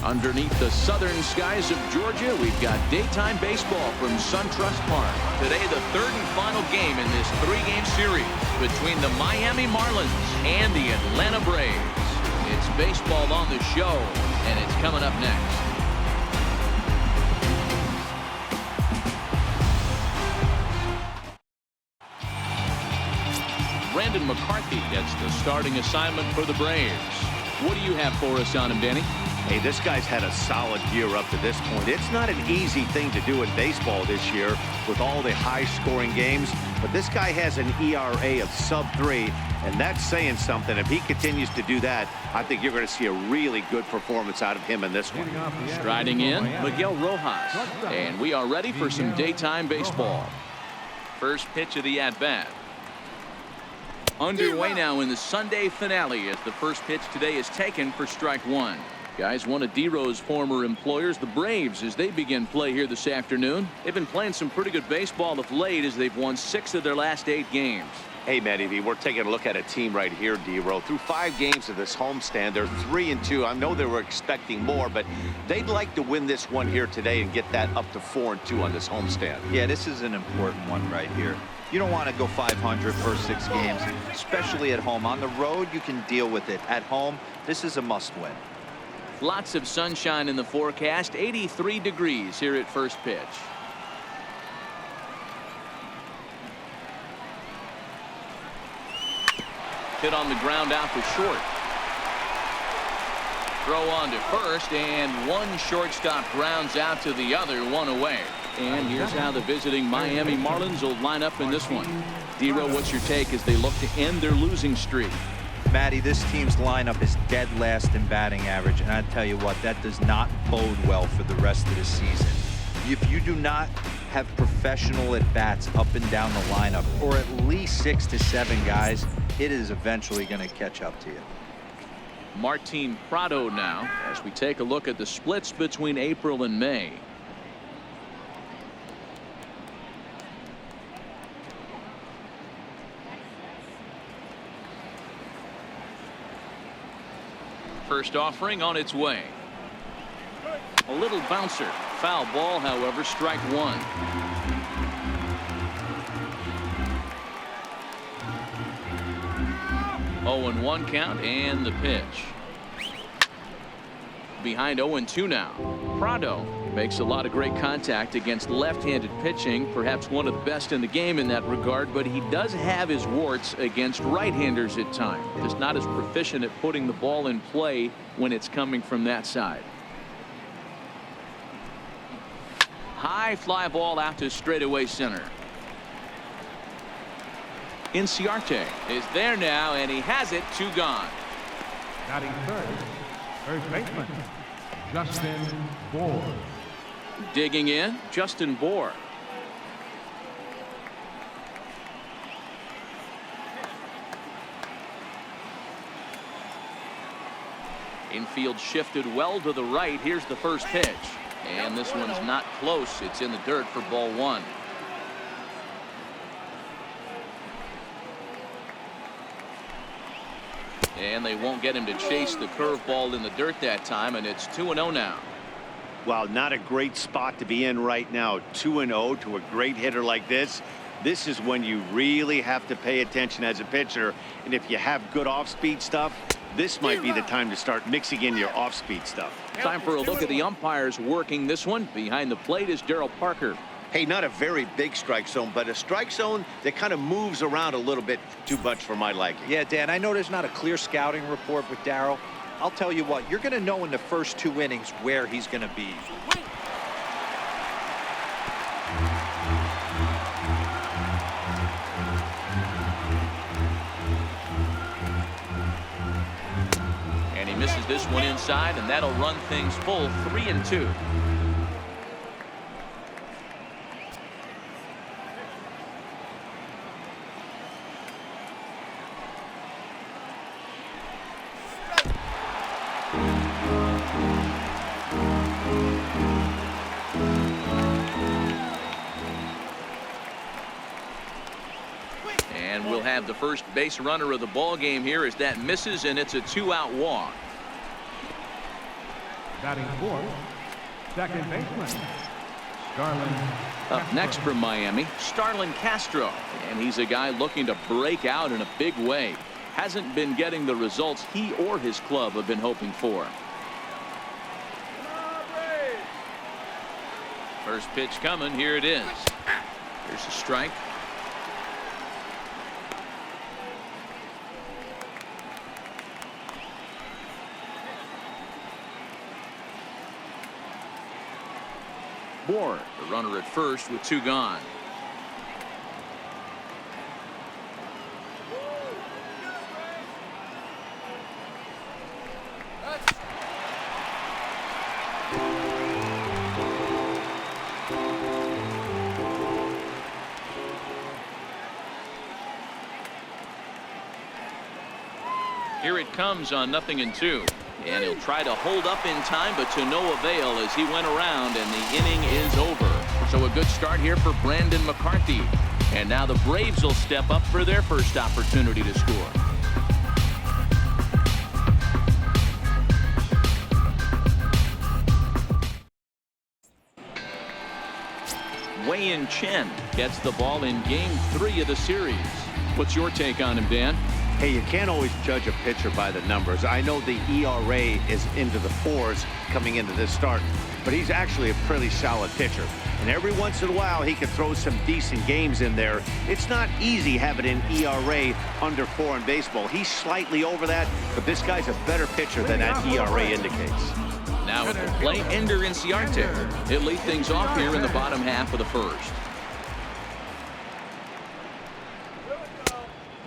Underneath the southern skies of Georgia, we've got daytime baseball from SunTrust Park. Today, the third and final game in this three-game series between the Miami Marlins and the Atlanta Braves. It's baseball on the show, and it's coming up next. Brandon McCarthy gets the starting assignment for the Braves. What do you have for us on him, Danny? Hey, this guy's had a solid year up to this point. It's not an easy thing to do in baseball this year with all the high-scoring games, but this guy has an ERA of sub-3, and that's saying something. If he continues to do that, I think you're going to see a really good performance out of him in this one. Striding in, Miguel Rojas, and we are ready for some daytime baseball. First pitch of the at-bat. Underway now in the Sunday finale as the first pitch today is taken for strike one. Guys, one of D-Row's former employers, the Braves, as they begin play here this afternoon. They've been playing some pretty good baseball of late as they've won 6 of their last 8 games. Hey, Matty V, we're taking a look at a team right here, D-Row. Through 5 games of this homestand, they're 3-2. I know they were expecting more, but they'd like to win this one here today and get that up to 4-2 on this homestand. Yeah, this is an important one right here. You don't want to go 500 first 6 games, especially at home. On the road, you can deal with it. At home, this is a must-win. Lots of sunshine in the forecast. 83 degrees here at first pitch. Hit on the ground out to short. Throw on to first, and one shortstop grounds out to the other, one away. And here's how the visiting Miami Marlins will line up in this one. D-Row, what's your take as they look to end their losing streak? Matty, this team's lineup is dead last in batting average, and I tell you what, that does not bode well for the rest of the season. If you do not have professional at-bats up and down the lineup, or at least 6 to 7 guys, it is eventually going to catch up to you. Martin Prado now as we take a look at the splits between April and May. First offering on its way. A little bouncer. Foul ball, however, strike one. Oh, and 1 count, and the pitch. Behind 0-2 now. Prado makes a lot of great contact against left-handed pitching, perhaps one of the best in the game in that regard, but he does have his warts against right-handers at times. Just not as proficient at putting the ball in play when it's coming from that side. High fly ball out to straightaway center. Inciarte is there now, and he has it. 2 gone. Batting third, first baseman, Justin Bohr. Digging in, Justin Bohr. Infield shifted well to the right. Here's the first pitch. And this one's not close. It's in the dirt for ball 1. And they won't get him to chase the curveball in the dirt that time, and it's 2-0 now. Well, not a great spot to be in right now. 2-0 to a great hitter like this. This is when you really have to pay attention as a pitcher. And if you have good off-speed stuff, this might be the time to start mixing in your off-speed stuff. Time for a look at the umpires working this one. Behind the plate is Darryl Parker. Hey, not a very big strike zone, but a strike zone that kind of moves around a little bit too much for my liking. Yeah, Dan, I know there's not a clear scouting report with Darryl. I'll tell you what, you're going to know in the first 2 innings where he's going to be. And he misses this one inside, and that'll run things full. 3-2. And we'll have the first base runner of the ball game here as that misses, and it's a 2-out walk. Batting fourth, second baseman, Starlin Up Castro. next from Miami, Starlin Castro. And he's a guy looking to break out in a big way. Hasn't been getting the results he or his club have been hoping for. First pitch coming. Here it is. Here's a strike. Bohr, the runner at first with 2 gone. Here it comes on 0-2. And he'll try to hold up in time, but to no avail as he went around and the inning is over. So a good start here for Brandon McCarthy. And now the Braves will step up for their first opportunity to score. Wei-Yin Chen gets the ball in game 3 of the series. What's your take on him, Dan? Hey, you can't always judge a pitcher by the numbers. I know the ERA is into the 4s coming into this start, but he's actually a pretty solid pitcher. And every once in a while, he can throw some decent games in there. It's not easy having an ERA under 4 in baseball. He's slightly over that, but this guy's a better pitcher than that ERA indicates. Now at the plate, Ender Inciarte. He'll lead things off here in the bottom half of the first.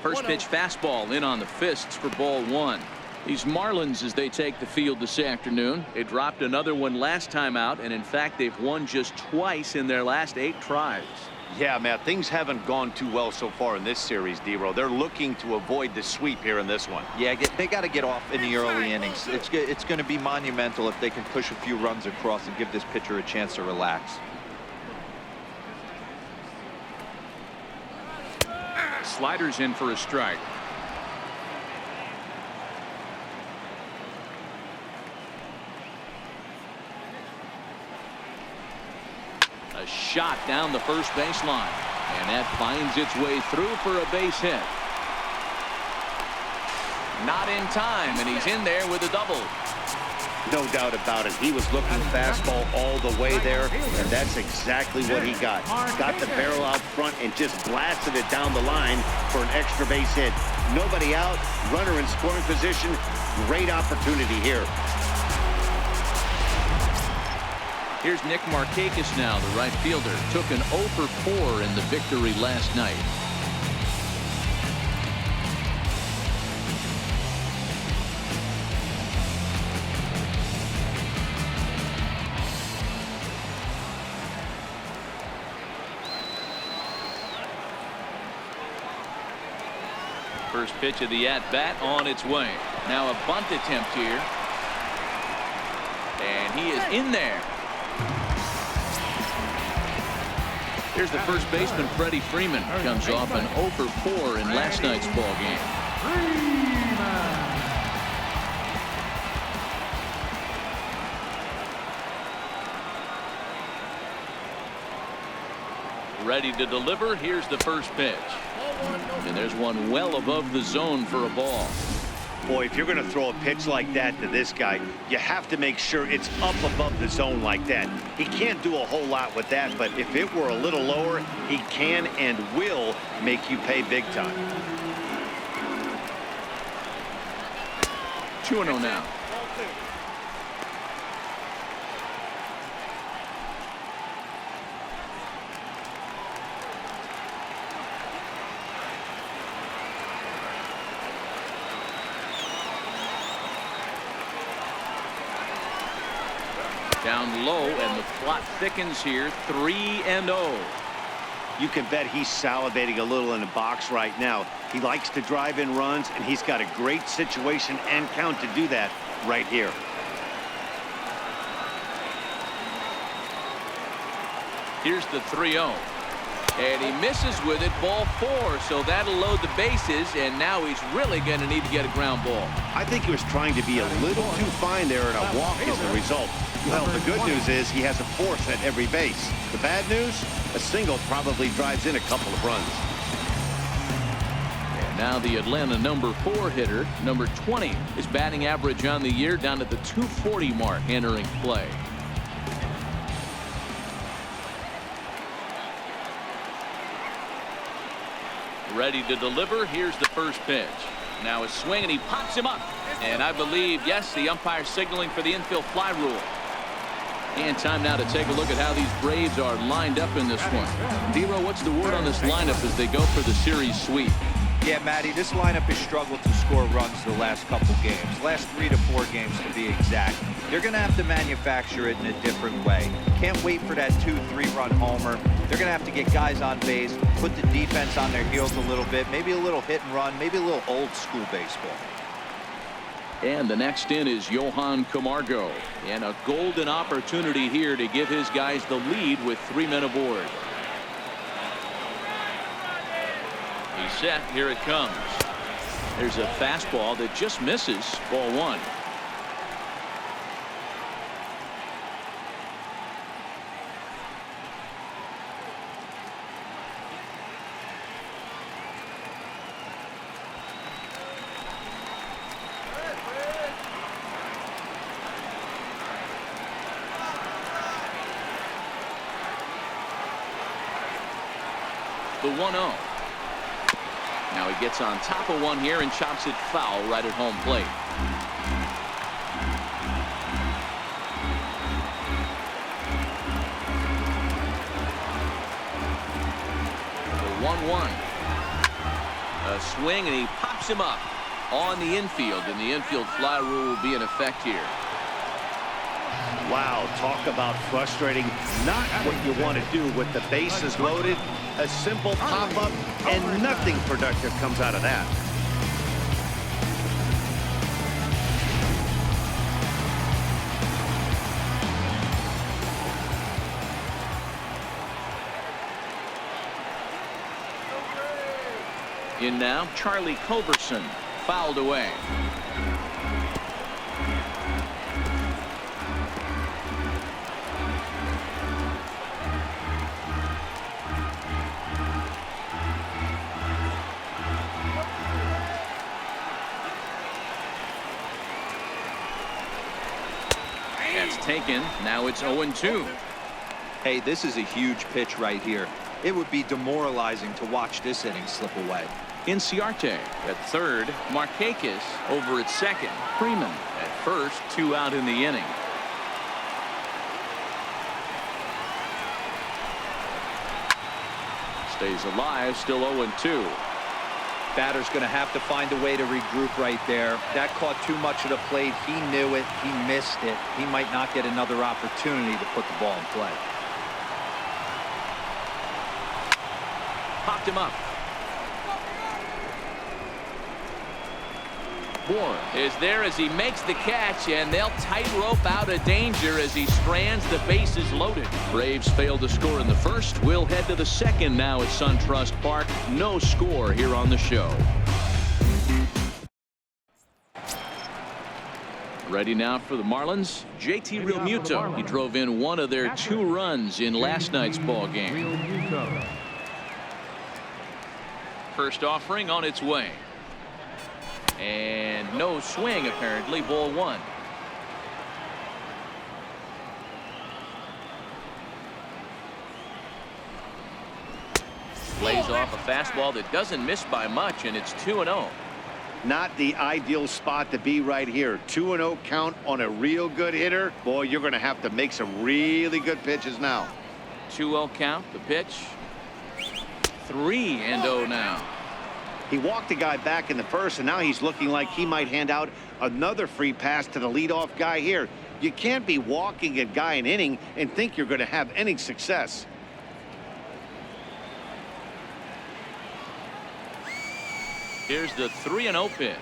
First pitch fastball in on the fists for ball 1. These Marlins, as they take the field this afternoon, they dropped another one last time out, and in fact they've won just twice in their last 8 tries. Yeah, Matt, things haven't gone too well so far in this series, D-Row. They're looking to avoid the sweep here in this one. Yeah, they got to get off in the early innings. It's going to be monumental if they can push a few runs across and give this pitcher a chance to relax. Sliders in for a strike. A shot down the first baseline, and that finds its way through for a base hit. Not in time, and he's in there with a double. No doubt about it. He was looking fastball all the way there, and that's exactly what he got. Got the barrel out front and just blasted it down the line for an extra base hit. Nobody out, runner in scoring position. Great opportunity here. Here's Nick Markakis now, the right fielder. Took an 0 for 4 in the victory last night. First pitch of the at-bat on its way. Now a bunt attempt here. And he is in there. Here's the first baseman, Freddie Freeman. Comes off an 0 for 4 in last night's ball game. Ready to deliver. Here's the first pitch. And there's one well above the zone for a ball. Boy, if you're going to throw a pitch like that to this guy, you have to make sure it's up above the zone like that. He can't do a whole lot with that, but if it were a little lower, he can and will make you pay big time. 2-0 now. Down low, and the plot thickens here. 3-0. You can bet he's salivating a little in the box right now. He likes to drive in runs, and he's got a great situation and count to do that right here. Here's the 3-0. And he misses with it, ball 4, so that'll load the bases, and now he's really going to need to get a ground ball. I think he was trying to be a little too fine there, and a walk is the result. Well, the good news is he has a force at every base. The bad news, a single probably drives in a couple of runs. And now the Atlanta number 4 hitter, number 20, his batting average on the year down at the 240 mark entering play. Ready to deliver. Here's the first pitch. Now a swing, and he pops him up. And I believe, yes, the umpire signaling for the infield fly rule. And time now to take a look at how these Braves are lined up in this one. Dero, what's the word on this lineup as they go for the series sweep? Yeah, Matty, this lineup has struggled to score runs the last couple games. Last 3 to 4 games to be exact. They're going to have to manufacture it in a different way. Can't wait for that 2-3 run homer. They're going to have to get guys on base, put the defense on their heels a little bit, maybe a little hit and run, maybe a little old school baseball. And the next in is Johan Camargo, and a golden opportunity here to give his guys the lead with 3 men aboard. He's set. Here it comes. There's a fastball that just misses. Ball 1. The 1-0. Now he gets on top of one here and chops it foul right at home plate. The 1-1. A swing, and he pops him up on the infield, and the infield fly rule will be in effect here. Wow, talk about frustrating. Not what you want to do with the bases loaded. A simple pop-up, and nothing productive comes out of that. In now, Charlie Culberson, fouled away. That's taken. Now it's 0-2. Hey, this is a huge pitch right here. It would be demoralizing to watch this inning slip away. Inciarte at third. Markakis over at second. Freeman at first. 2 out in the inning. Stays alive. Still 0-2. Batter's going to have to find a way to regroup right there. That caught too much of the plate. He knew it. He missed it. He might not get another opportunity to put the ball in play. Popped him up. Bourne is there as he makes the catch, and they'll tightrope out of danger as he strands, the bases loaded. Braves failed to score in the first. We'll head to the second now at SunTrust Park. No score here on the show. Ready now for the Marlins. JT Realmuto. He drove in one of their 2 runs in last night's ball game. First offering on its way. And no swing, apparently. Ball 1. Lays off a fastball that doesn't miss by much, and it's 2-0. Not the ideal spot to be right here. 2-0 count on a real good hitter. Boy, you're going to have to make some really good pitches now. 2-0 count. The pitch. 3-0 now. He walked the guy back in the first, and now he's looking like he might hand out another free pass to the leadoff guy here. You can't be walking a guy an inning and think you're going to have any success. Here's the 3-0 pitch.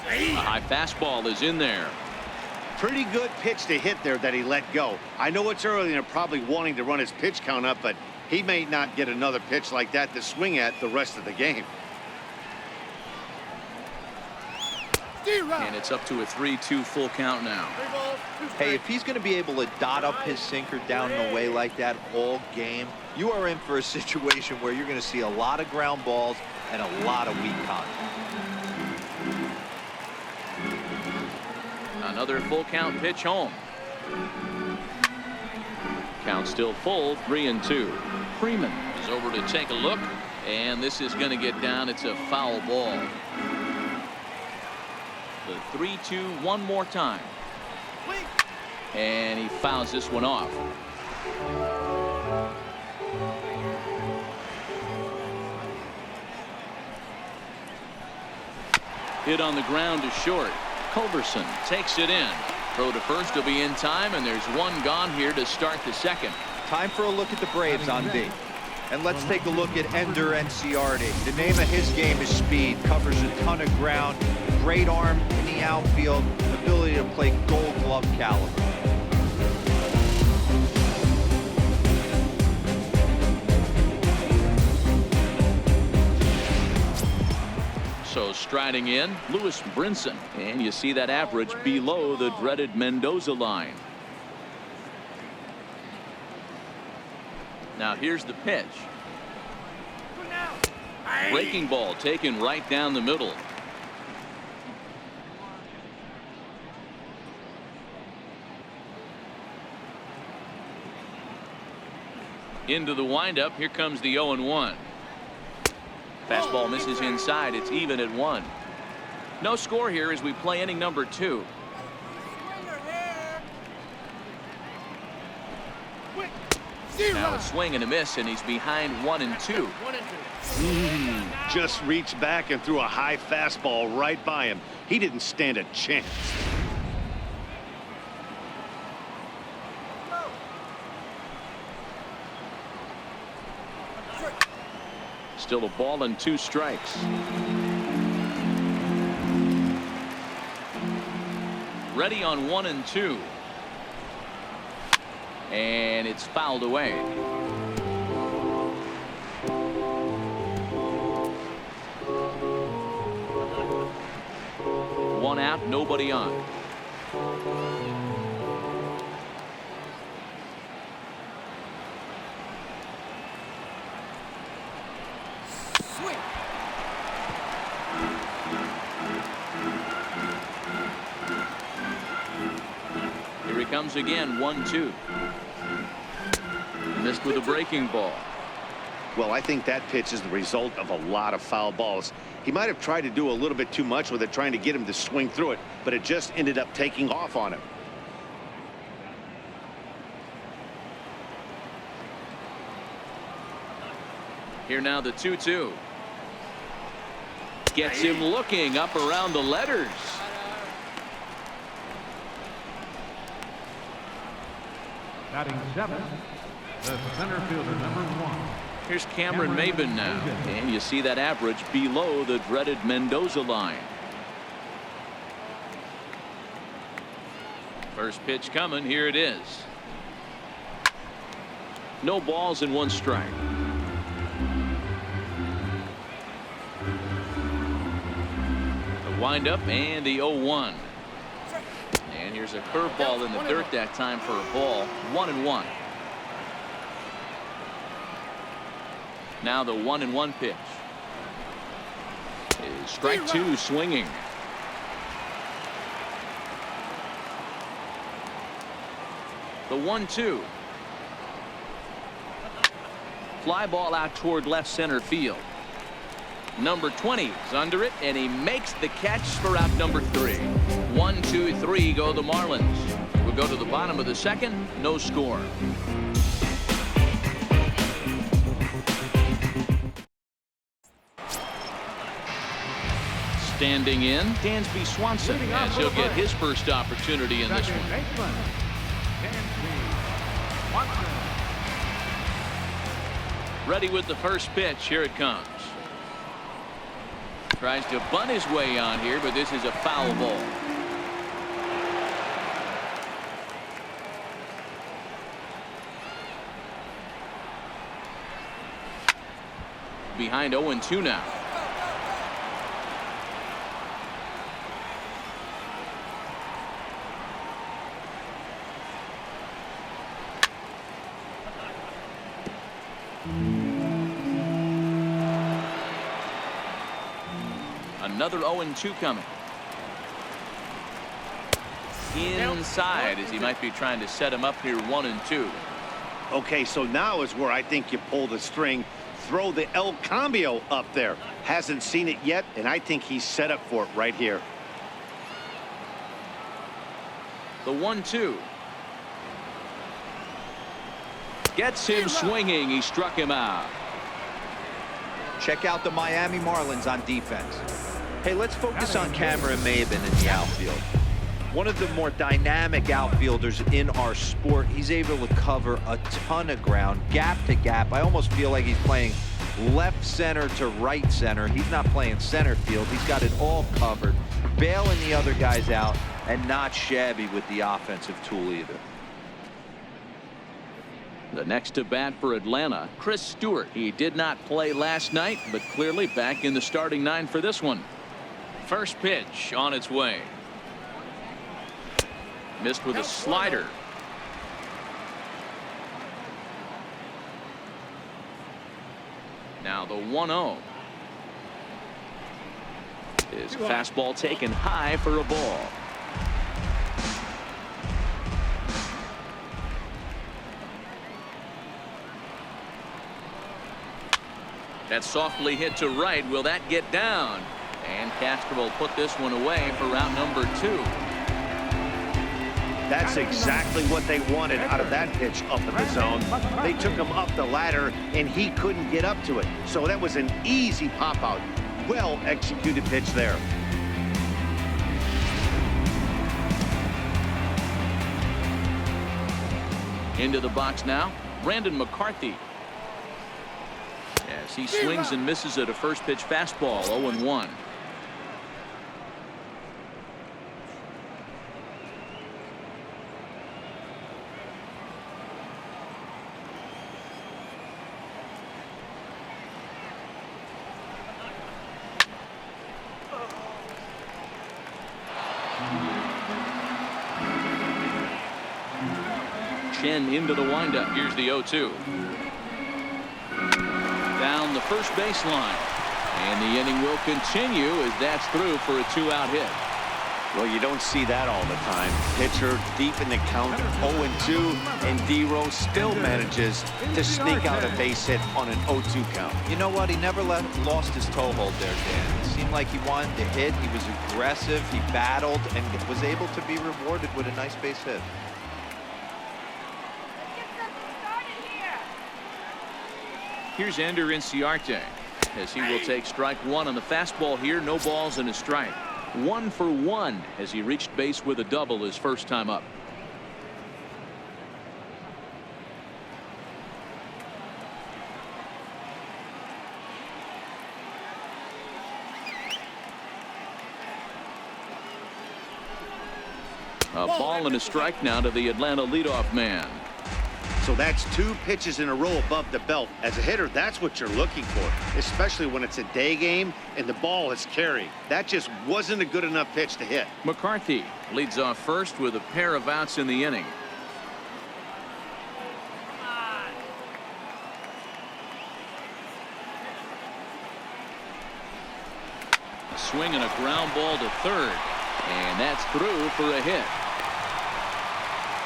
A high fastball is in there. Pretty good pitch to hit there that he let go. I know it's early and they're probably wanting to run his pitch count up, but He may not get another pitch like that to swing at the rest of the game. And it's up to a 3-2 full count now. Hey, if he's going to be able to dot up his sinker down and away like that all game, you are in for a situation where you're going to see a lot of ground balls and a lot of weak contact. Another full count pitch home. Count still full, 3-2. Freeman is over to take a look, and this is going to get down. It's a foul ball. The 3-2 one more time. And he fouls this one off. Hit on the ground to short. Culberson takes it in. Throw to first will be in time, and there's one gone here to start the second. Time for a look at the Braves on D. And let's take a look at Ender Enciardi. The name of his game is speed. Covers a ton of ground. Great arm in the outfield. Ability to play Gold Glove caliber. So striding in, Lewis Brinson. And you see that average below the dreaded Mendoza line. Now here's the pitch. Breaking ball taken right down the middle. Into the windup. Here comes the 0-1. Fastball misses inside. It's even at 1. No score here as we play inning number 2. Now a swing and a miss, and he's behind 1-2. Just reached back and threw a high fastball right by him. He didn't stand a chance. Still a ball and 2 strikes. Ready on 1-2. And it's fouled away. One out, nobody on. Here he comes again, 1-2. Missed with a breaking ball. Well, I think that pitch is the result of a lot of foul balls. He might have tried to do a little bit too much with it, trying to get him to swing through it, but it just ended up taking off on him. Here now the 2-2. Gets him looking up around the letters. Batting 7th, the center fielder, number 1. Here's Cameron Maben now. And you see that average below the dreaded Mendoza line. First pitch coming. Here it is. No balls and 1 strike. The windup and the 0-1. And here's a curveball in the dirt that time for a ball. 1-1. Now the 1-1 pitch. Is strike 2 swinging. The 1-2. Fly ball out toward left center field. Number 20 is under it, and he makes the catch for out number 3. 1, 2, 3 go the Marlins. We'll go to the bottom of the second. No score. Standing in, Dansby Swanson, as he'll get his first opportunity in this one. Ready with the first pitch. Here it comes. Tries to bunt his way on here, but this is a foul ball. behind 0-2 now. Another 0-2 coming. Inside, as he might be trying to set him up here 1-2. Okay, so now is where I think you pull the string. Throw the El Cambio up there. Hasn't seen it yet, and I think he's set up for it right here. The 1-2. Gets him swinging. He struck him out. Check out the Miami Marlins on defense. Hey, let's focus on Cameron Maybin in the outfield. One of the more dynamic outfielders in our sport. He's able to cover a ton of ground, gap to gap. I almost feel like he's playing left center to right center. He's not playing center field. He's got it all covered, bailing the other guys out, and not shabby with the offensive tool either. The next to bat for Atlanta, Chris Stewart. He did not play last night, but clearly back in the starting 9 for this one. First pitch on its way. Missed with a slider. Now the 1-0. His fastball taken high for a ball. That's softly hit to right. Will that get down? And Castro will put this one away for round number 2. That's exactly what they wanted out of that pitch up in the zone. They took him up the ladder, and he couldn't get up to it. So that was an easy pop-out. Well-executed pitch there. Into the box now, Brandon McCarthy. As he swings and misses at a first pitch fastball, 0-1. Chen into the windup. Here's the 0-2. Down the first baseline. And the inning will continue as that's through for a 2-out hit. Well, you don't see that all the time. Pitcher deep in the count, 0-2, and D-Rose still manages to sneak out a base hit on an 0-2 count. You know what? He never lost his toehold there, Dan. It seemed like he wanted to hit. He was aggressive. He battled and was able to be rewarded with a nice base hit. Here's Ender Inciarte as he will take strike 1 on the fastball here. No balls and a strike. 1 for 1 as he reached base with a double his first time up. A ball and a strike now to the Atlanta leadoff man. So that's 2 pitches in a row above the belt. As a hitter, that's what you're looking for, especially when it's a day game and the ball is carried. That just wasn't a good enough pitch to hit. McCarthy leads off first with a pair of outs in the inning. A swing and a ground ball to third. And that's through for a hit.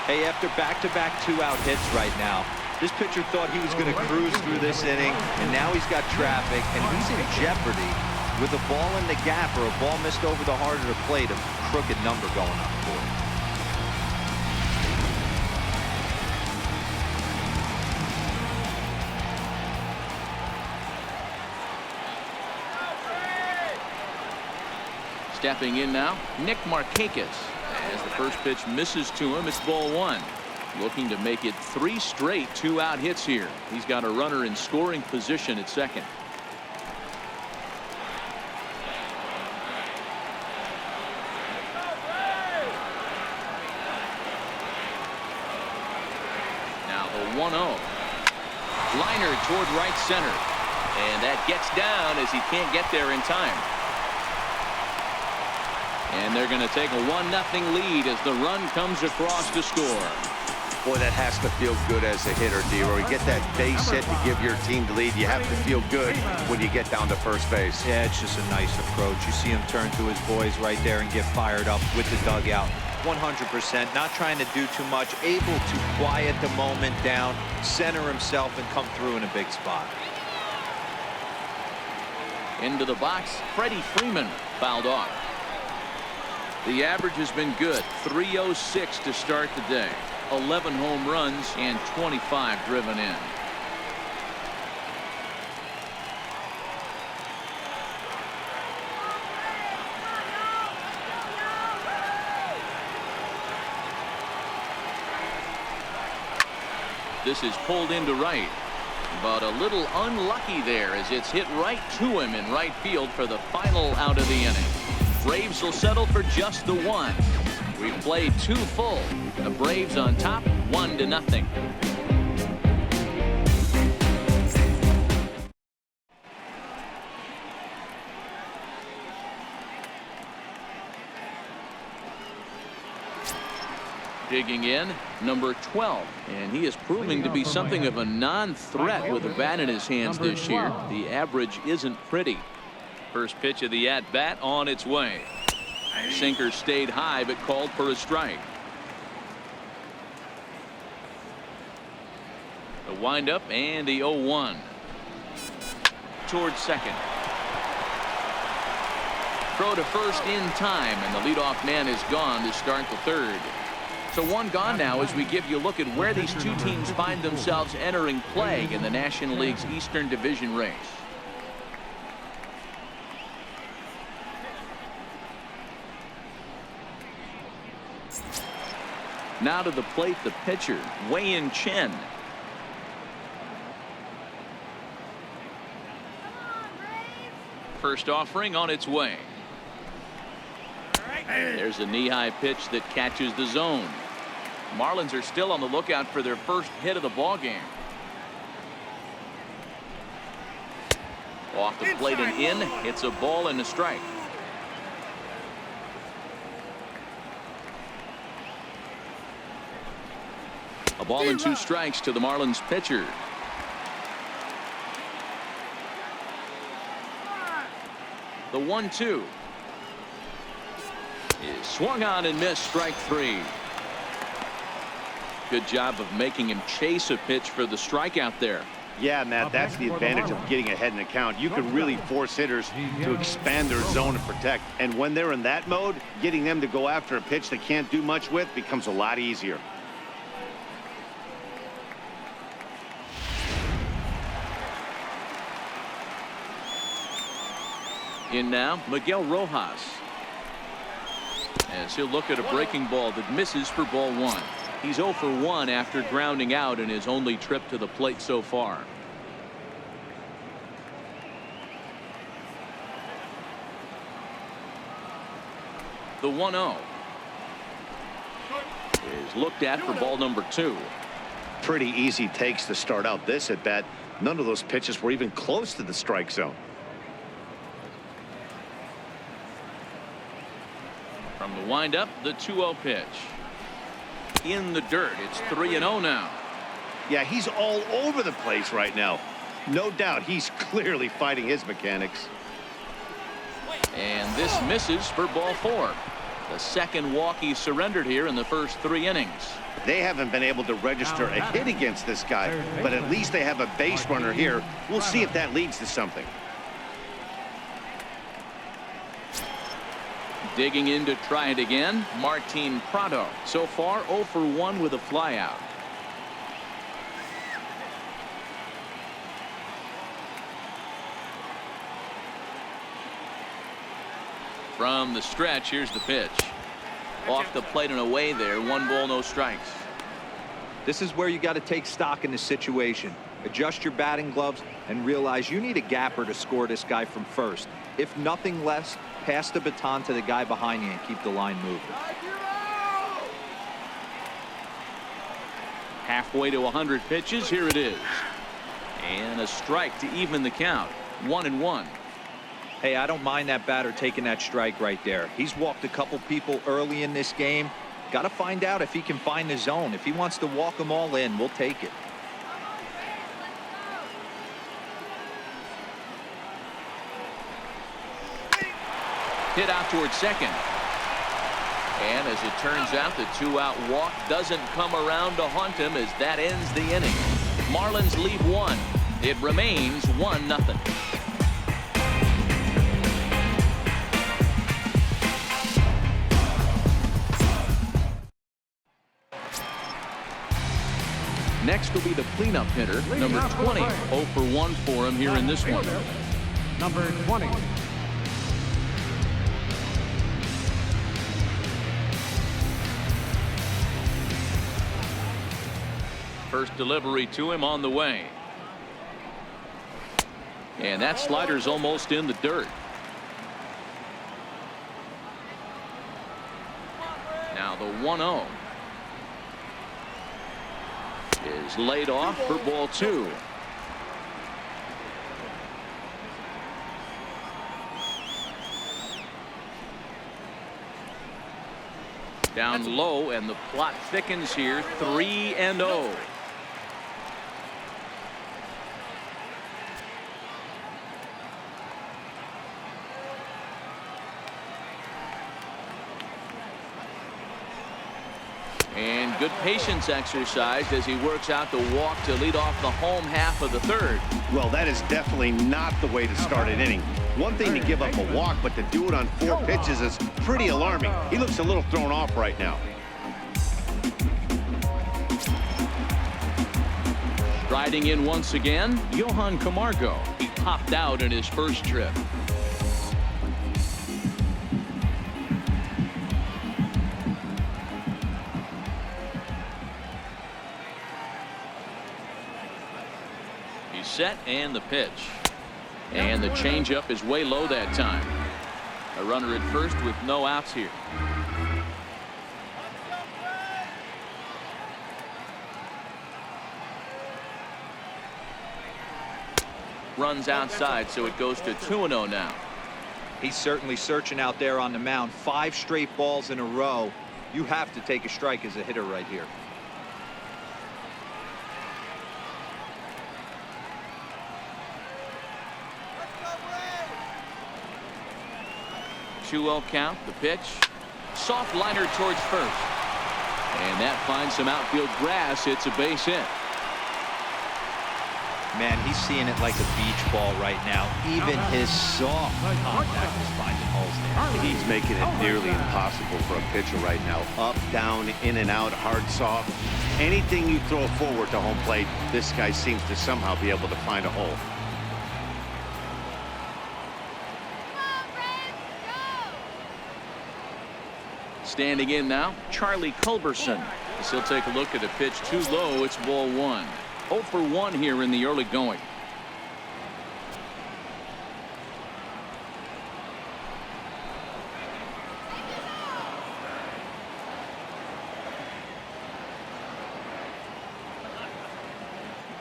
Hey, after back-to-back 2-out hits right now, this pitcher thought he was going to cruise through this inning, and now he's got traffic, and he's in jeopardy with a ball in the gap or a ball missed over the heart of the plate, a crooked number going on for him. Stepping in now, Nick Markakis. As the first pitch misses to him, it's ball 1. Looking to make it 3 straight 2-out hits here. He's got a runner in scoring position at second. Now the 1-0. Liner toward right center. And that gets down as he can't get there in time. And they're going to take a 1-0 lead as the run comes across to score. Boy, that has to feel good as a hitter, D-Roy. You get that base hit to give your team the lead. You have to feel good when you get down to first base. Yeah, it's just a nice approach. You see him turn to his boys right there and get fired up with the dugout. 100%, not trying to do too much, able to quiet the moment down, center himself, and come through in a big spot. Into the box, Freddie Freeman fouled off. The average has been good, 306 to start the day. 11 home runs and 25 driven in. This is pulled into right, but a little unlucky there as it's hit right to him in right field for the final out of the inning. Braves will settle for just the one. We've played 2 full. The Braves on top, 1-0. Digging in, number 12, and he is proving to be something of a non-threat with a bat in his hands this year. The average isn't pretty. First pitch of the at-bat on its way. Sinker stayed high but called for a strike. The windup and the 0-1. Towards second. Throw to first in time, and the leadoff man is gone to start the third. So one gone now as we give you a look at where these two teams find themselves entering play in the National League's Eastern Division race. Now to the plate, the pitcher, Wei-Yin Chen. First offering on its way. There's a knee-high pitch that catches the zone. Marlins are still on the lookout for their first hit of the ball game. Off the plate and in. It's a ball and a strike. A ball and 2 strikes to the Marlins pitcher. The 1-2 is swung on and missed, strike 3. Good job of making him chase a pitch for the strikeout there. Yeah, Matt, that's the advantage of getting ahead in the count. You can really force hitters to expand their zone and protect. And when they're in that mode, getting them to go after a pitch they can't do much with becomes a lot easier. In now, Miguel Rojas. As he'll look at a breaking ball that misses for ball 1. He's 0 for 1 after grounding out in his only trip to the plate so far. The 1-0 is looked at for ball number 2. Pretty easy takes to start out this at bat. None of those pitches were even close to the strike zone. From the windup, the 2-0 pitch. In the dirt, it's 3-0 now. Yeah, he's all over the place right now. No doubt he's clearly fighting his mechanics. And this misses for ball 4. The second walk he surrendered here in the first 3 innings. They haven't been able to register a hit against this guy, but at least they have a base runner here. We'll see if that leads to something. Digging in to try it again, Martin Prado. So far 0 for 1 with a flyout. From the stretch, here's the pitch. Off the plate and away there. 1 ball, no strikes. This is where you got to take stock in the situation. Adjust your batting gloves and realize you need a gapper to score this guy from first. If nothing less, pass the baton to the guy behind you and keep the line moving. Halfway to 100 pitches. Here it is. And a strike to even the count. 1-1. Hey, I don't mind that batter taking that strike right there. He's walked a couple people early in this game. Got to find out if he can find the zone. If he wants to walk them all in, we'll take it. Hit out towards second. And as it turns out, the 2-out walk doesn't come around to haunt him as that ends the inning. Marlins lead 1. It remains 1-0. Next will be the cleanup hitter, number 20. 0 for 1 for him here in this one. Number 20. First delivery to him on the way. And that slider's almost in the dirt. Now the 1-0 is laid off for ball 2. Down low, and the plot thickens here. 3-0. And good patience exercised as he works out the walk to lead off the home half of the third. Well, that is definitely not the way to start an inning. One thing to give up a walk, but to do it on 4 pitches is pretty alarming. He looks a little thrown off right now. Riding in once again, Johan Camargo. He popped out in his first trip. He's set, and the pitch. And the changeup is way low that time. A runner at first with no outs here. Runs outside, so it goes to 2-0 now. He's certainly searching out there on the mound. 5 straight balls in a row. You have to take a strike as a hitter right here. 2-0 count. The pitch. Soft liner towards first. And that finds some outfield grass. It's a base hit. Man, he's seeing it like a beach ball right now. Even his soft contact is finding holes there. He's making it nearly impossible for a pitcher right now. Up, down, in and out, hard, soft. Anything you throw forward to home plate, this guy seems to somehow be able to find a hole. Standing in now, Charlie Culberson. As he'll take a look at a pitch too low. It's ball 1. 0 for 1 here in the early going.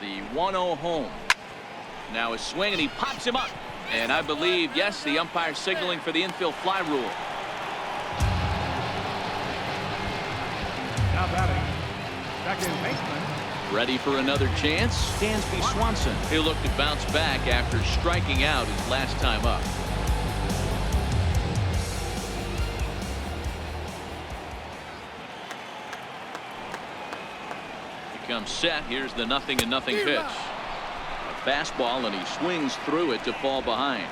The 1-0 home. Now a swing, and he pops him up. And I believe, yes, the umpire signaling for the infield fly rule. Now batting, second baseman. Ready for another chance, Dansby Swanson. He'll look to bounce back after striking out his last time up. He comes set. Here's the 0-0 pitch. A fastball, and he swings through it to fall behind.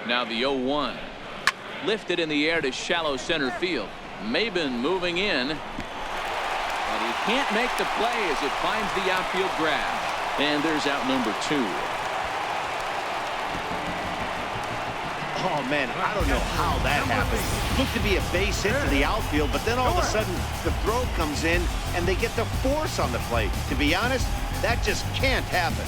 Now the 0-1. Lifted in the air to shallow center field. Maben moving in. But he can't make the play as it finds the outfield grass. And there's out number 2. Oh, man, I don't know how that happened. Looked to be a base hit to the outfield, but then all of a sudden the throw comes in and they get the force on the play. To be honest, that just can't happen.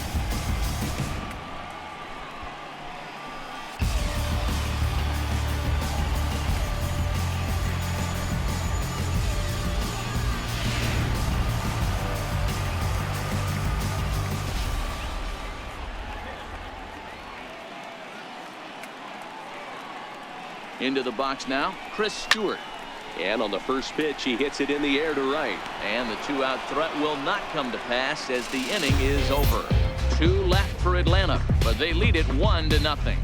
Into the box now, Chris Stewart. And on the first pitch, he hits it in the air to right. And the two-out threat will not come to pass as the inning is over. 2 left for Atlanta, but they lead it 1-0.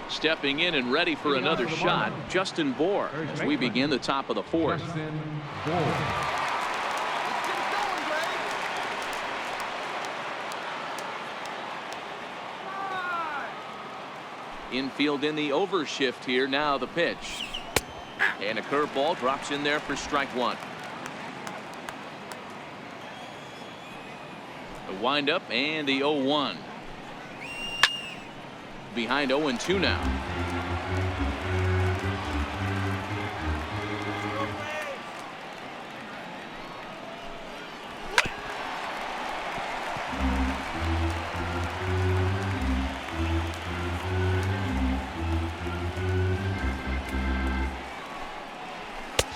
Stepping in and ready for another shot, Justin Bour, as we begin the top of the 4th. Justin Bour. Infield in the overshift here. Now the pitch. And a curveball drops in there for strike 1. The windup and the 0-1. Behind 0-2 now.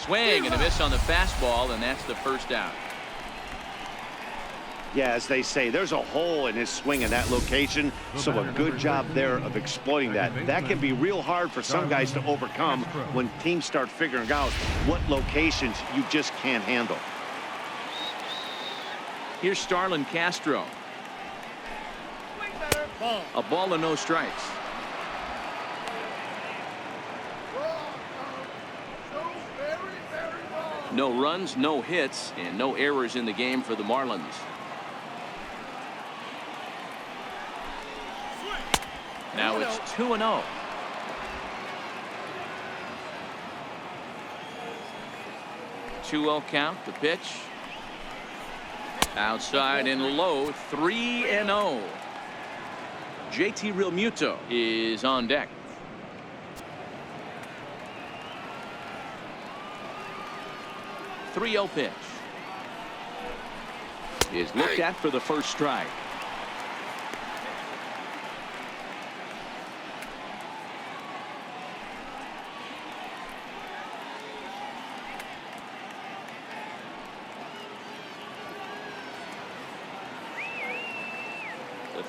Swing and a miss on the fastball, and that's the first out. Yeah, as they say, there's a hole in his swing in that location, so a good job there of exploiting that. That can be real hard for some guys to overcome when teams start figuring out what locations you just can't handle. Here's Starlin Castro. A ball and no strikes. No runs, no hits, and no errors in the game for the Marlins. Now it's 2-0. Two-0 count. The pitch. Outside and low. 3-0. JT Realmuto is on deck. The 3-0 pitch is looked at for the first strike.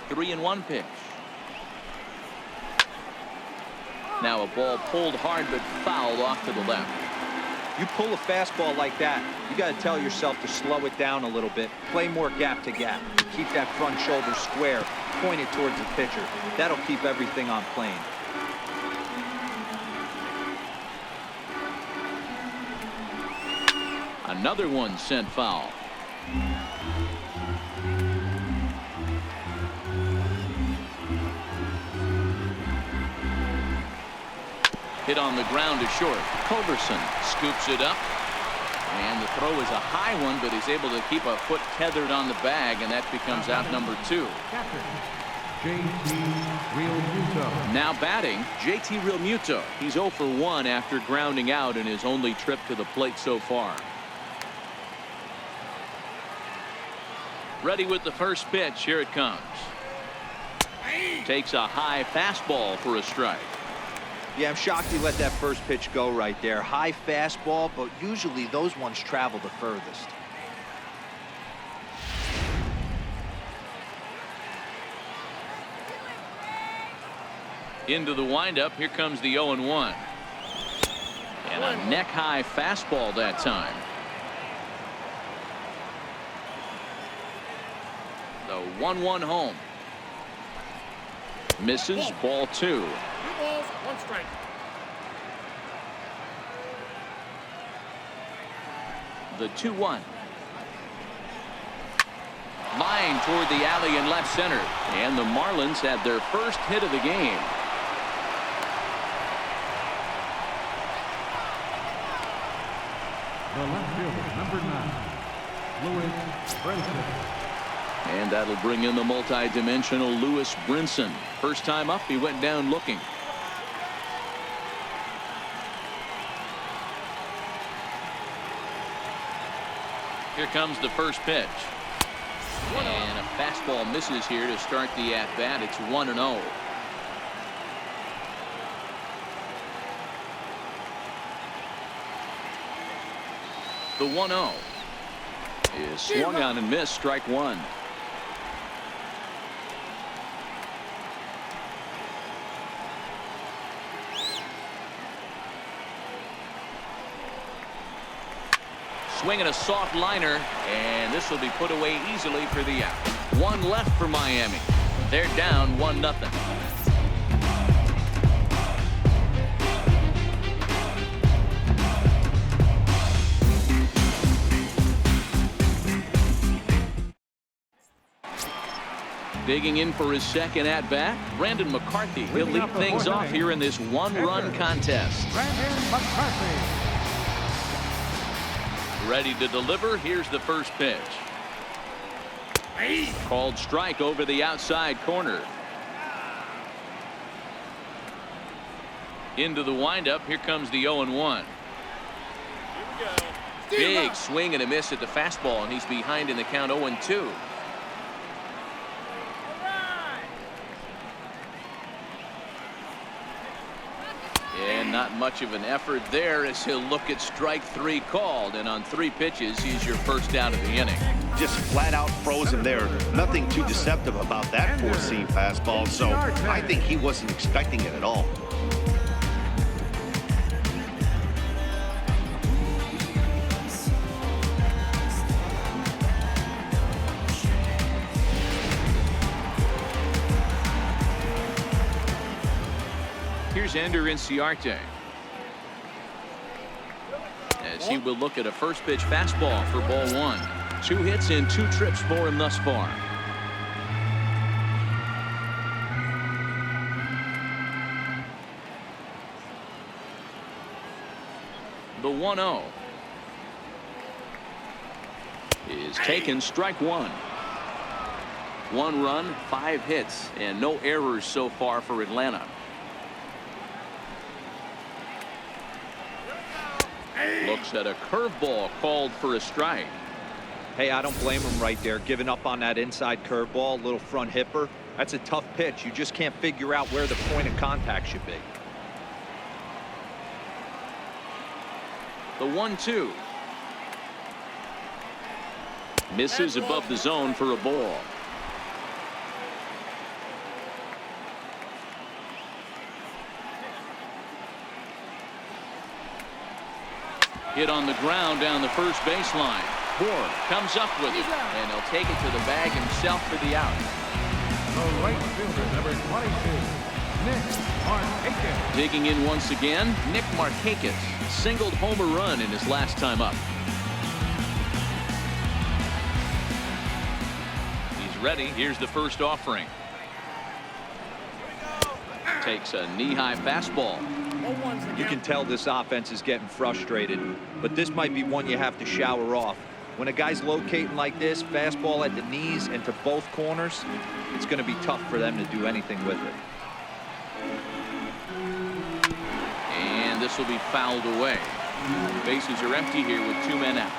The 3-1 pitch. Now a ball pulled hard but fouled off to the left. You pull a fastball like that, you got to tell yourself to slow it down a little bit, play more gap to gap, keep that front shoulder square, point it towards the pitcher. That'll keep everything on plane. Another one sent foul. Hit on the ground to short. Culberson scoops it up. And the throw is a high one, but he's able to keep a foot tethered on the bag, and that becomes out number 2. JT Realmuto. Now batting, JT Realmuto. He's 0 for 1 after grounding out in his only trip to the plate so far. Ready with the first pitch. Here it comes. Takes a high fastball for a strike. Yeah, I'm shocked he let that first pitch go right there. High fastball, but usually those ones travel the furthest. Into the windup. Here comes the 0-1. And a neck-high fastball that time. The 1-1 home. Misses. Ball 2. 1 strike. The 2-1. Line toward the alley in left center. And the Marlins had their first hit of the game. The left fielder, number 9, Lewis Brinson. And that'll bring in the multi-dimensional Lewis Brinson. First time up, he went down looking. Here comes the first pitch. And a fastball misses here to start the at-bat. It's 1-0. The 1-0. is swung on and missed. Strike one. Swinging a soft liner, and this will be put away easily for the out. One left for Miami. They're down 1-0. Digging in for his second at-bat, Brandon McCarthy. He'll lead things off here in this one-run contest. Brandon McCarthy. Ready to deliver. Here's the first pitch. Called strike over the outside corner. Into the windup. Here comes the 0-1. Big swing and a miss at the fastball, and he's behind in the count 0-2. And not much of an effort there as he'll look at strike three called, and on 3 pitches he's your first out of the inning. Just flat out froze him there. Nothing too deceptive about that four-seam fastball, so I think he wasn't expecting it at all. Here's Ender Inciarte as he will look at a first pitch fastball for ball 1. 2 hits and 2 trips for him thus far. The 1-0 is taken. Strike 1. 1 run, 5 hits, and no errors so far for Atlanta. Looks at a curveball called for a strike. Hey, I don't blame him right there, giving up on that inside curveball, little front hipper. That's a tough pitch. You just can't figure out where the point of contact should be. The 1-2 misses above the zone for a ball. Hit on the ground down the first baseline. Bohr comes up with it, and he'll take it to the bag himself for the out. The right fielder, number 22, Nick Markakis. Digging in once again, Nick Markakis singled home a run in his last time up. He's ready. Here's the first offering. Takes a knee-high fastball. You can tell this offense is getting frustrated, but this might be one you have to shower off. When a guy's locating like this, fastball at the knees and to both corners, it's going to be tough for them to do anything with it. And this will be fouled away. Bases are empty here with 2 men out.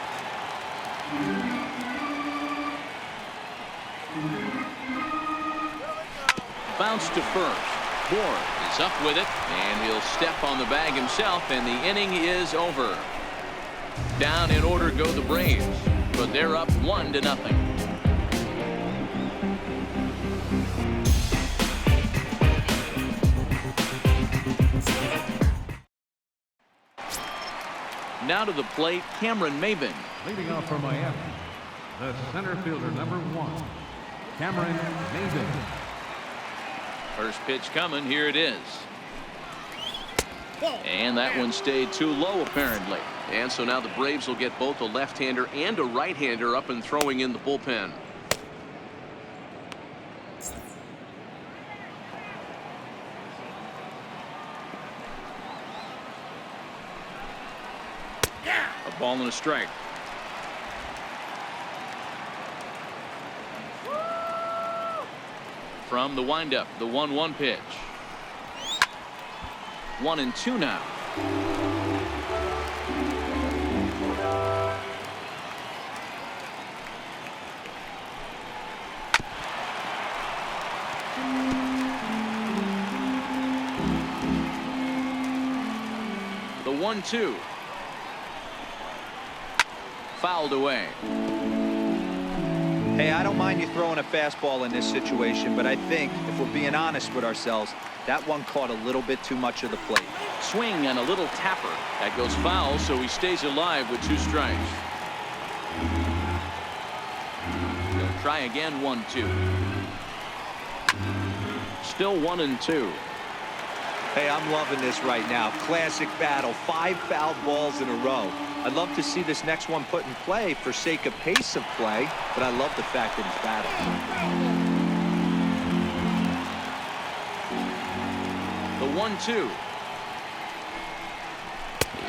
Bounce to first. Bohr is up with it, and he'll step on the bag himself, and the inning is over. Down in order go the Braves, but they're up 1-0. Now to the plate, Cameron Maybin. Leading off for Miami, the center fielder, number 1, Cameron Maybin. First pitch coming. Here it is. And that one stayed too low, apparently. And so now the Braves will get both a left-hander and a right-hander up and throwing in the bullpen. A ball and a strike. From the windup, the 1-1 pitch. 1-2 now. The 1-2 fouled away. Hey, I don't mind you throwing a fastball in this situation, but I think if we're being honest with ourselves, that one caught a little bit too much of the plate. Swing and a little tapper. That goes foul, so he stays alive with 2 strikes. He'll try again, 1-2. Still 1-2. Hey, I'm loving this right now. Classic battle. 5 fouled balls in a row. I'd love to see this next one put in play for sake of pace of play, but I love the fact that he's battling. The 1-2.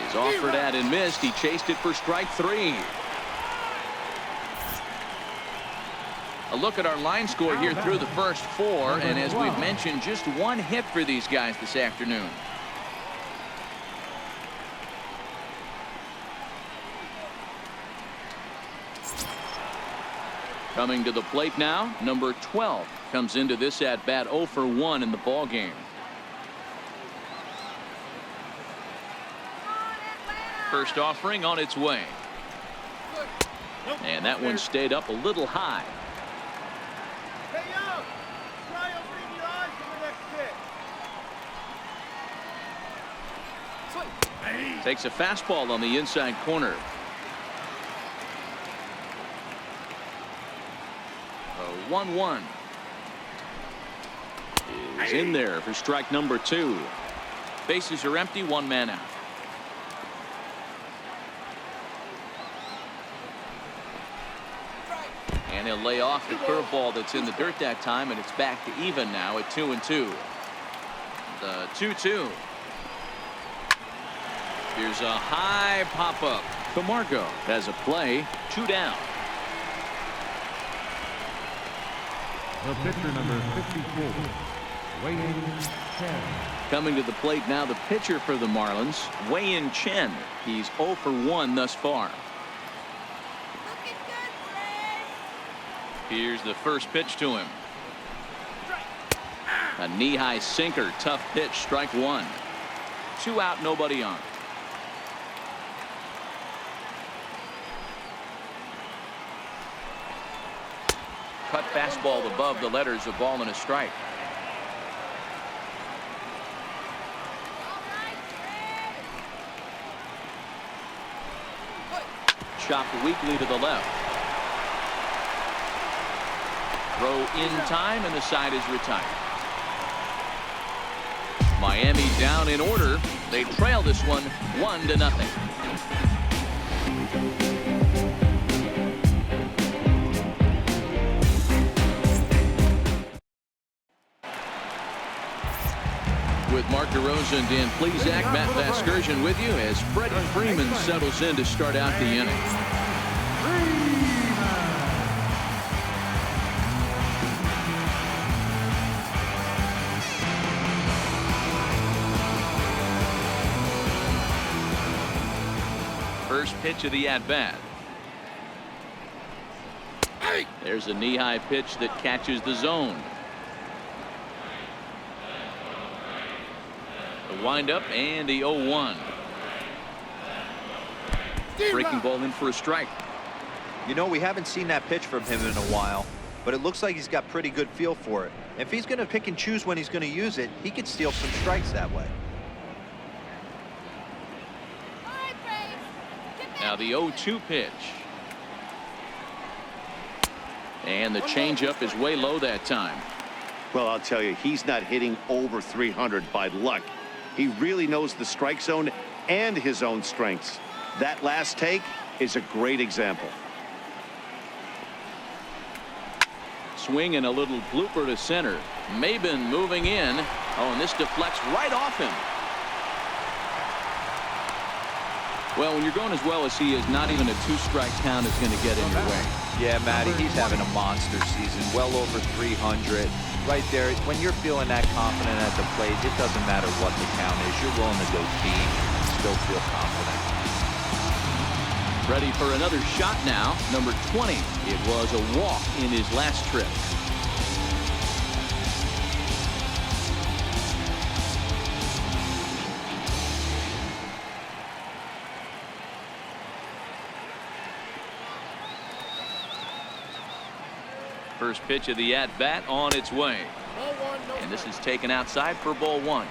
He's offered at and missed. He chased it for strike 3. A look at our line score here through the first 4, and as we've mentioned, just 1 hit for these guys this afternoon. Coming to the plate now, number 12 comes into this at bat 0 for 1 in the ball game. First offering on its way, and that one stayed up a little high. Takes a fastball on the inside corner. 1-1 is in there for strike number 2. Bases are empty, 1 man out. And he'll lay off the curveball that's in the dirt that time, and it's back to even now at 2-2. The 2-2. Here's a high pop-up. Camargo has a play. 2 down. The pitcher, number 54, Wei-Yin Chen. Coming to the plate now, the pitcher for the Marlins, Wei-Yin Chen. He's 0 for 1 thus far. Here's the first pitch to him. A knee-high sinker, tough pitch, strike 1. 2 out, nobody on. Cut fastball above the letters, a ball and a strike. Chopped weakly to the left. Throw in time, and the side is retired. Miami down in order. They trail this one 1-0. With Mark DeRosa and Dan Plesac, Matt Vasgersian with you as Freddie Freeman settles in to start out the inning. First pitch of the at-bat. There's a knee-high pitch that catches the zone. The windup and the 0-1. Breaking ball in for a strike. You know, we haven't seen that pitch from him in a while, but it looks like he's got pretty good feel for it. If he's going to pick and choose when he's going to use it, he could steal some strikes that way. Now the 0-2 pitch. And the changeup is way low that time. Well, I'll tell you, he's not hitting over 300 by luck. He really knows the strike zone and his own strengths. That last take is a great example. Swing and a little blooper to center. Maben moving in. Oh, and this deflects right off him. Well, when you're going as well as he is, not even a 2-strike count is going to get in your way. Yeah, Matty, he's having a monster season, well over 300. Right there, when you're feeling that confident at the plate, it doesn't matter what the count is. You're willing to go deep, still feel confident. Ready for another shot now. Number 20. It was a walk in his last trip. First pitch of the at-bat on its way. And this is taken outside for ball one.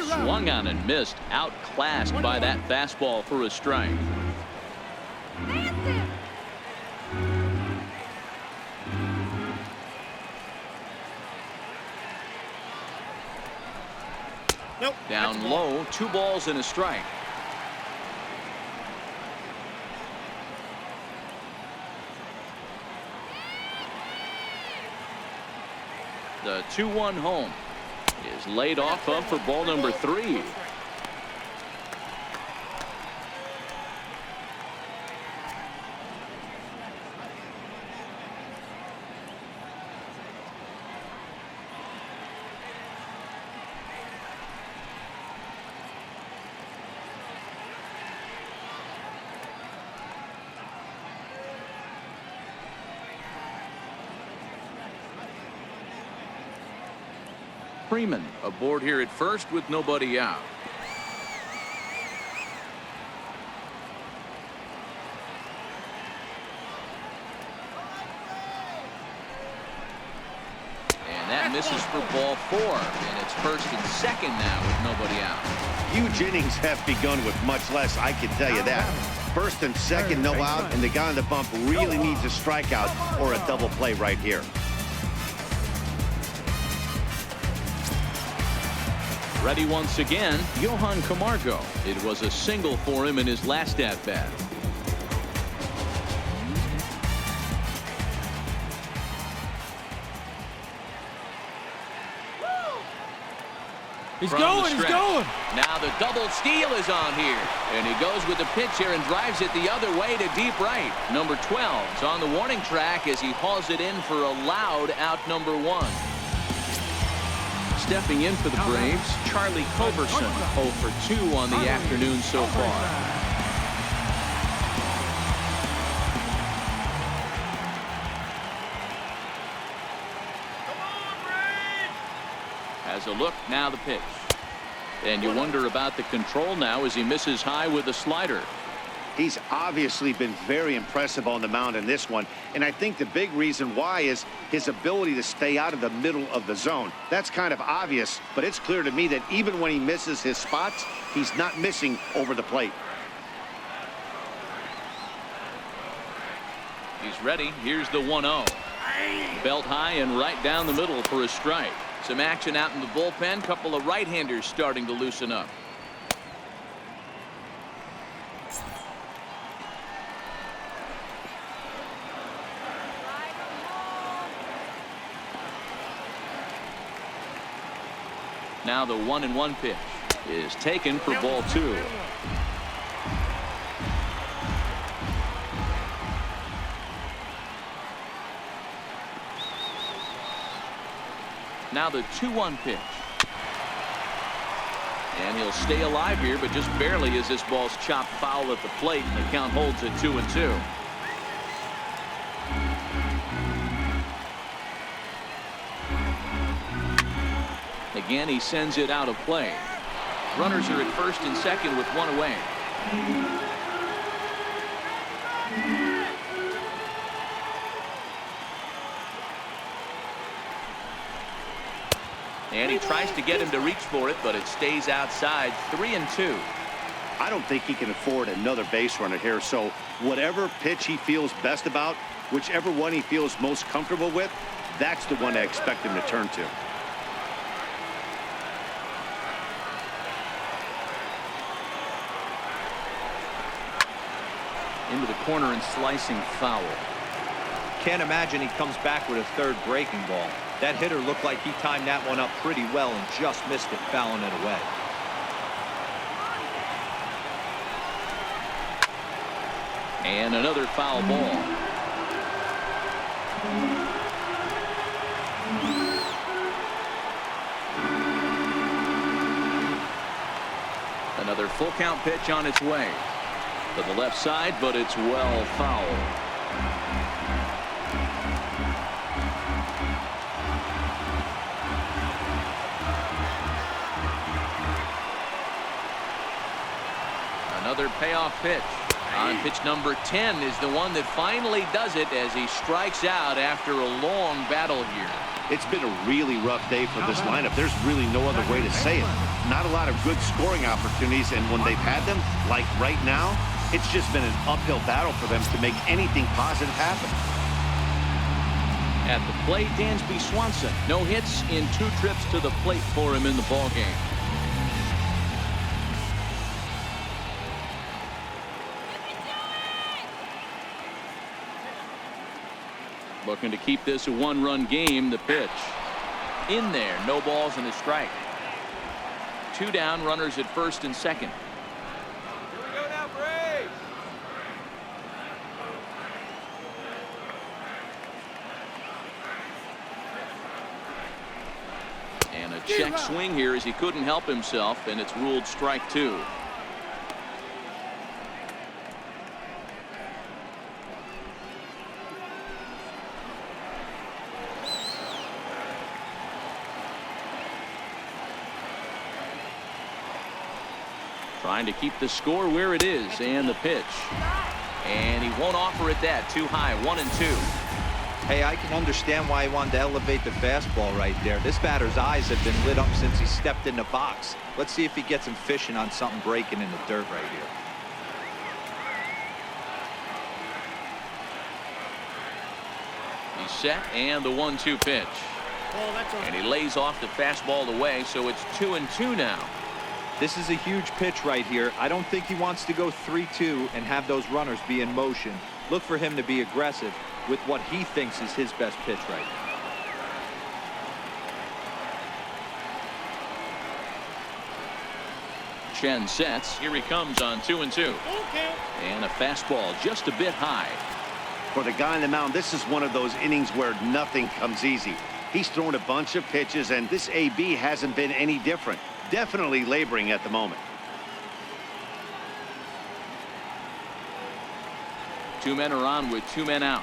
Swung on and missed. Outclassed by that fastball for a strike. Nope. Down low, 2 balls and a strike. The 2-1 home is laid off of for ball number 3. Freeman aboard here at first with nobody out. And that misses for ball 4. And it's first and second now with nobody out. Huge innings have begun with much less, I can tell you that. First and second, no out, and the guy on the bump really needs a strikeout or a double play right here. Ready once again, Johan Camargo. It was a single for him in his last at-bat. He's going. Now the double steal is on here. And he goes with the pitch here and drives it the other way to deep right. Number 12 is on the warning track as he hauls it in for a loud out number 1. Stepping in for the Braves, Charlie Culberson, 0 for 2 on the afternoon so far. Has a look, now the pitch. And you wonder about the control now as he misses high with a slider. He's obviously been very impressive on the mound in this one, and I think the big reason why is his ability to stay out of the middle of the zone. That's kind of obvious, but it's clear to me that even when he misses his spots, he's not missing over the plate. He's ready. Here's the 1-0. Belt high and right down the middle for a strike. Some action out in the bullpen. Couple of right-handers starting to loosen up. Now the 1-1 pitch is taken for ball 2. Now the 2-1 pitch. And he'll stay alive here, but just barely as this ball's chopped foul at the plate, and the count holds at 2-2. Again, he sends it out of play. Runners are at first and second with 1 away. And he tries to get him to reach for it, but it stays outside. 3-2. I don't think he can afford another base runner here, so whatever pitch he feels best about, whichever one he feels most comfortable with, that's the one I expect him to turn to. Into the corner and slicing foul. Can't imagine he comes back with a third breaking ball. That hitter looked like he timed that one up pretty well and just missed it, fouling it away. And another foul ball. Another full count pitch on its way. To the left side, but it's well fouled. Another payoff pitch. On pitch number 10 is the one that finally does it as he strikes out after a long battle here. It's been a really rough day for this lineup. There's really no other way to say it. Not a lot of good scoring opportunities, and when they've had them, like right now, it's just been an uphill battle for them to make anything positive happen. At the plate, Dansby Swanson. No hits in 2 trips to the plate for him in the ballgame. Looking to keep this a 1-run game. The pitch. In there. No balls and a strike. 2 down, runners at first and second. Here we go now, Braves. And a check swing here as he couldn't help himself, and it's ruled strike 2. Trying to keep the score where it is, and the pitch. And he won't offer it that. Too high. 1-2. Hey, I can understand why he wanted to elevate the fastball right there. This batter's eyes have been lit up since he stepped in the box. Let's see if he gets him fishing on something breaking in the dirt right here. He's set, and the 1-2 pitch. And he lays off the fastball away, so it's 2-2 now. This is a huge pitch right here. I don't think he wants to go 3-2 and have those runners be in motion. Look for him to be aggressive with what he thinks is his best pitch right now. Chen sets. Here he comes on 2-2. And a fastball just a bit high. For the guy on the mound, this is one of those innings where nothing comes easy. He's thrown a bunch of pitches, and this AB hasn't been any different. Definitely laboring at the moment. 2 men are on with 2 men out.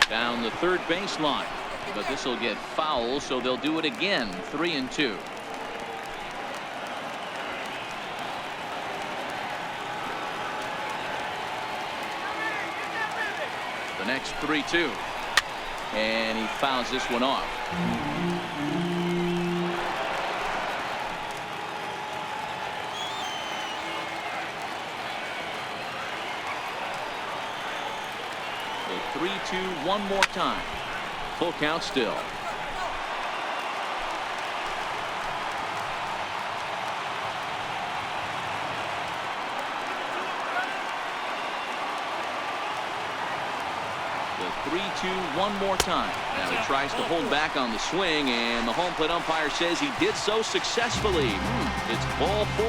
Down the third baseline, but this will get foul, so they'll do it again. 3-2. The next 3-2, and he fouls this one off. The 3-2 one more time. Full count still. The 3-2 one more time. Now he tries to hold back on the swing, and the home plate umpire says he did so successfully. It's ball 4.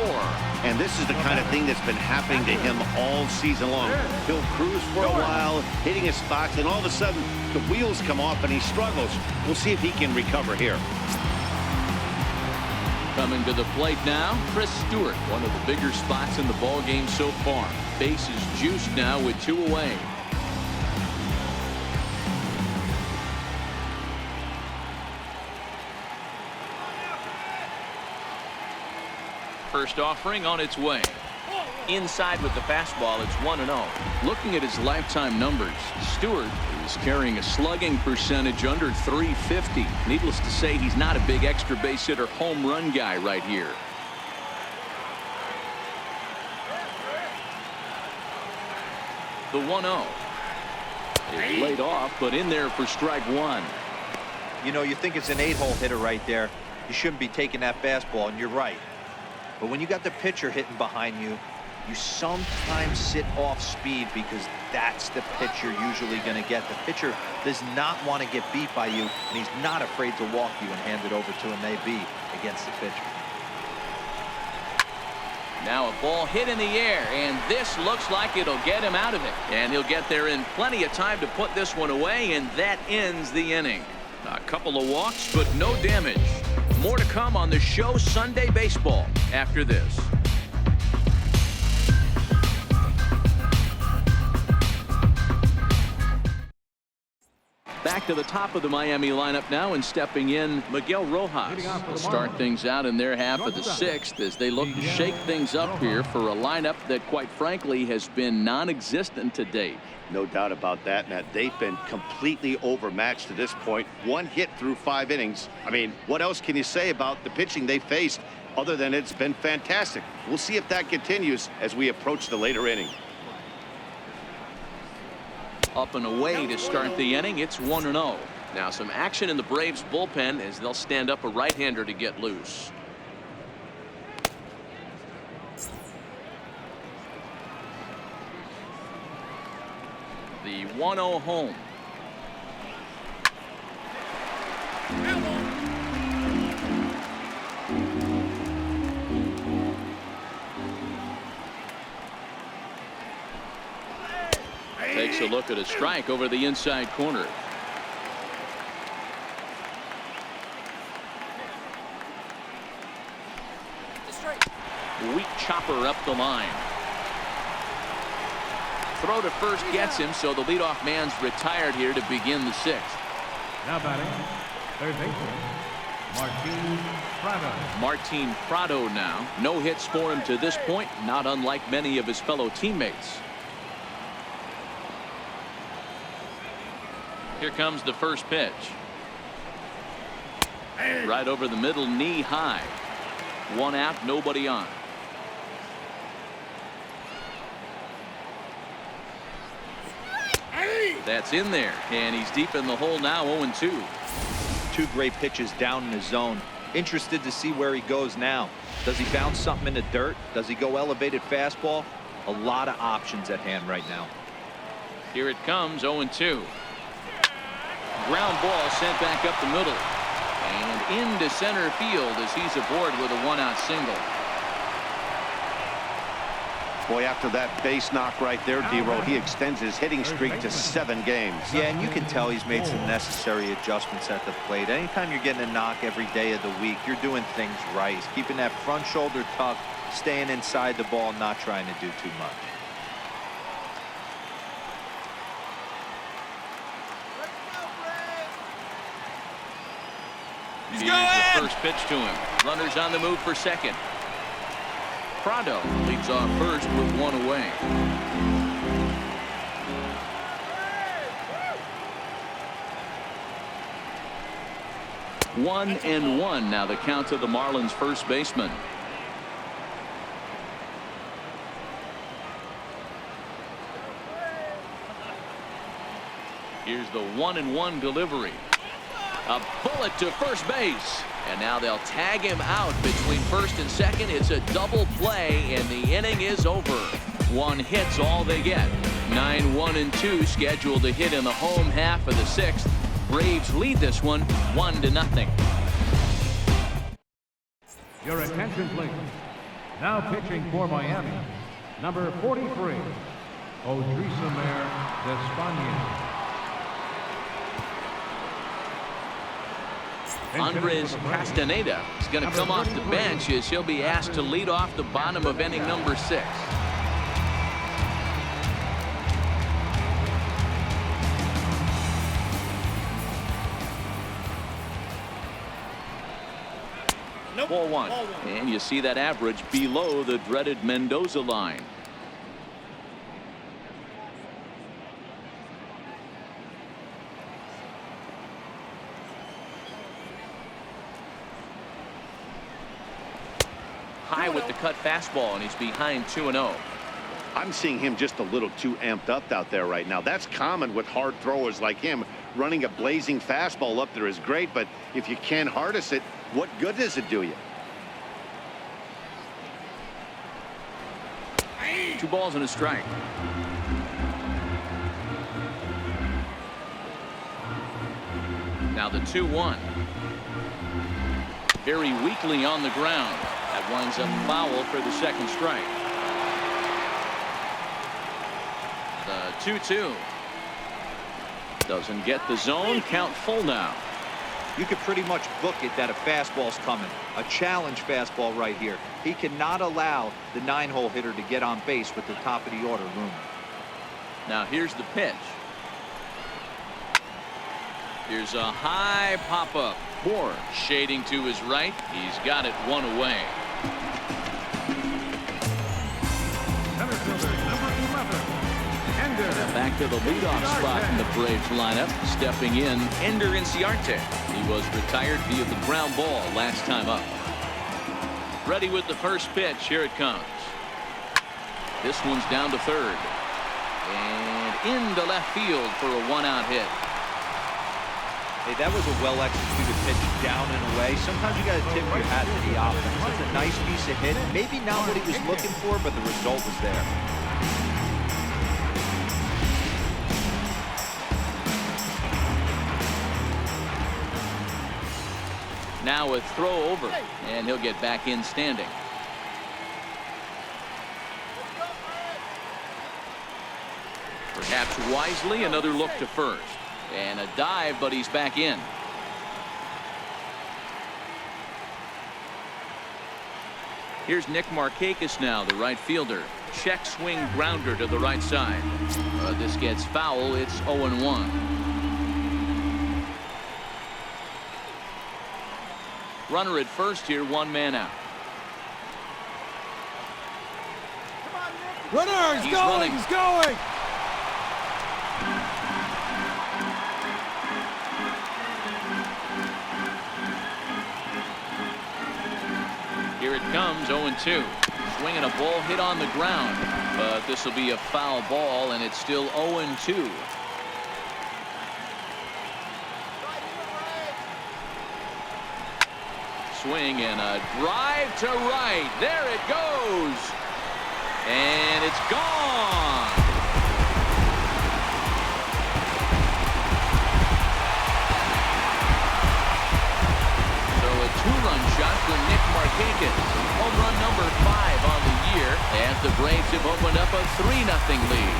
And this is the kind of thing that's been happening to him all season long. He'll cruise for a while, hitting his spots, and all of a sudden the wheels come off and he struggles. We'll see if he can recover here. Coming to the plate now, Chris Stewart. One of the bigger spots in the ball game so far. Base is juiced now with 2 away. First offering on its way. Inside with the fastball, it's 1-0. Looking at his lifetime numbers, Stewart is carrying a slugging percentage under .350. Needless to say, he's not a big extra base hitter home run guy right here. The 1-0 is laid off, but in there for strike 1. You know, you think it's an 8-hole hitter right there. You shouldn't be taking that fastball, and you're right. But when you got the pitcher hitting behind you, you sometimes sit off speed because that's the pitch you're usually going to get. The pitcher does not want to get beat by you, and he's not afraid to walk you and hand it over to an AB against the pitcher. Now a ball hit in the air, and this looks like it'll get him out of it. And he'll get there in plenty of time to put this one away, and that ends the inning. A couple of walks, but no damage. More to come on the show Sunday Baseball after this. back to the top of the Miami lineup now, and stepping in Miguel Rojas will start things out in their half of the sixth as they look to shake things up here for a lineup that, quite frankly, has been non-existent to date. No doubt about that, Matt. They've been completely overmatched to this point. One hit through 5 innings. I mean, what else can you say about the pitching they faced other than it's been fantastic? We'll see if that continues as we approach the later inning. Up and away to start the inning. It's 1-0. Now some action in the Braves bullpen as they'll stand up a right-hander to get loose. The 1-0 home. Takes a look at a strike over the inside corner. Weak chopper up the line. Throw to first gets him, so the leadoff man's retired here to begin the sixth. Now batting, third baseman, Martin Prado. Martin Prado now. No hits for him to this point, not unlike many of his fellow teammates. Here comes the first pitch. Right over the middle, knee high. 1 out, nobody on. That's in there, and he's deep in the hole now. 0-2. 2 great pitches down in his zone. Interested to see where he goes now. Does he bounce something in the dirt? Does he go elevated fastball? A lot of options at hand right now. Here it comes. 0-2. Ground ball sent back up the middle and into center field as he's aboard with a 1-out single. Boy, after that base knock right there, D-Roll, he extends his hitting streak to 7 games. Yeah, and you can tell he's made some necessary adjustments at the plate. Anytime you're getting a knock every day of the week, you're doing things right. He's keeping that front shoulder tucked, staying inside the ball, not trying to do too much. Here's the first pitch to him. Runners on the move for second. Prado leads off first with 1 away. One and one now the count to the Marlins first baseman. Here's the 1-1 delivery. A bullet to first base. And now they'll tag him out between first and second. It's a double play, and the inning is over. 1 hit's all they get. 9, 1, and 2 scheduled to hit in the home half of the sixth. Braves lead this one 1-0. Your attention, please. Now pitching for Miami, number 43, Odrisamer Despaigne. Andres Castaneda is going to come off the bench as he'll be asked to lead off the bottom of inning number 6. Ball 1. And you see that average below the dreaded Mendoza line. High with the cut fastball, and he's behind 2-0. I'm seeing him just a little too amped up out there right now. That's common with hard throwers like him. Running a blazing fastball up there is great, but if you can't harness it, what good does it do you? 2 balls and a strike. Now the 2-1. Very weakly on the ground. That winds up foul for the second strike. The 2-2. Doesn't get the zone. Count full now. You could pretty much book it that a fastball's coming. A challenge fastball right here. He cannot allow the 9-hole hitter to get on base with the top of the order looming. Now here's the pitch. Here's a high pop-up. Moore shading to his right. He's got it one away. Center fielder number 11, Ender. Back to the leadoff spot in the Braves lineup. Stepping in, Ender Inciarte. He was retired via the ground ball last time up. Ready with the first pitch. Here it comes. This one's down to third. And into left field for a one-out hit. Hey, that was a well-executed pitch down and away. Sometimes you got to tip your hat to the offense. It's a nice piece of hit. Maybe not what he was looking for, but the result was there. Now a throw over, and he'll get back in standing. Perhaps wisely, another look to first. And a dive, but he's back in. Here's Nick Markakis now, the right fielder. Check swing grounder to the right side. This gets foul. It's 0-1. Runner at first here, one man out. Runner, he's going, he's going. Here it comes, 0-2. Swinging a ball hit on the ground, but this will be a foul ball, and it's still 0-2. Swing and a drive to right. There it goes. And it's gone. So a two-run shot for Nick Markakis. Home run number 5 on the year as the Braves have opened up a 3-0 lead.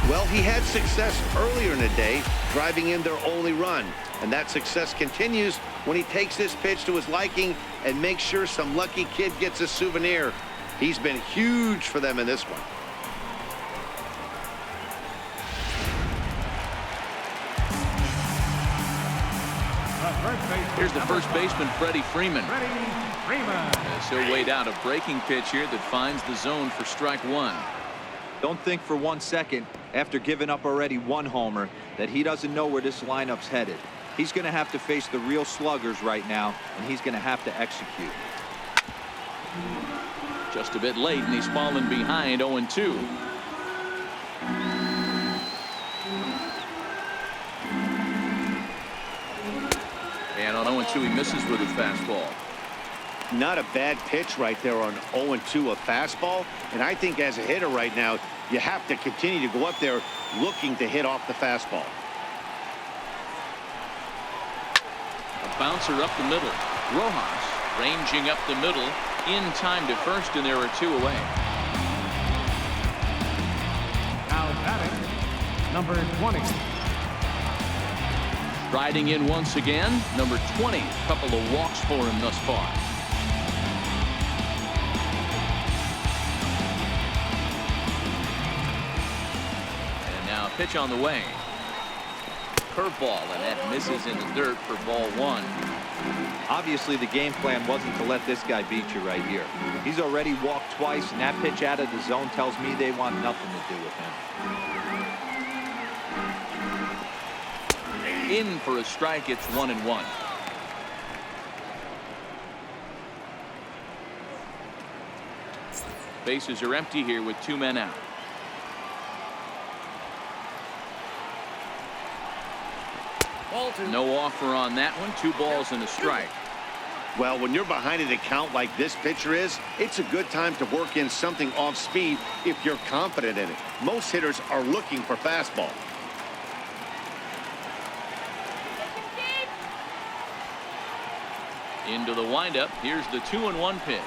Well, he had success earlier in the day, driving in their only run. And that success continues when he takes this pitch to his liking and makes sure some lucky kid gets a souvenir. He's been huge for them in this one. Here's the first baseman, Freddie Freeman. As he'll wait out a breaking pitch here that finds the zone for strike one. Don't think for 1 second, after giving up already 1 homer, that he doesn't know where this lineup's headed. He's going to have to face the real sluggers right now, and he's going to have to execute. Just a bit late, and he's fallen behind 0-2. And on 0-2, he misses with his fastball. Not a bad pitch right there on 0-2, a fastball. And I think as a hitter right now, you have to continue to go up there looking to hit off the fastball. A bouncer up the middle. Rojas ranging up the middle in time to first, and there are 2 away. Now batting, number 20. Riding in once again, number 20. Couple of walks for him thus far. Pitch on the way. Curveball, and that misses in the dirt for ball 1. Obviously, the game plan wasn't to let this guy beat you right here. He's already walked twice, and that pitch out of the zone tells me they want nothing to do with him. In for a strike. It's 1-1. Bases are empty here with 2 men out. No offer on that one. 2 balls and a strike. Well, when you're behind an account like this pitcher is, it's a good time to work in something off speed if you're confident in it. Most hitters are looking for fastball. Into the windup. Here's the 2-1 pitch.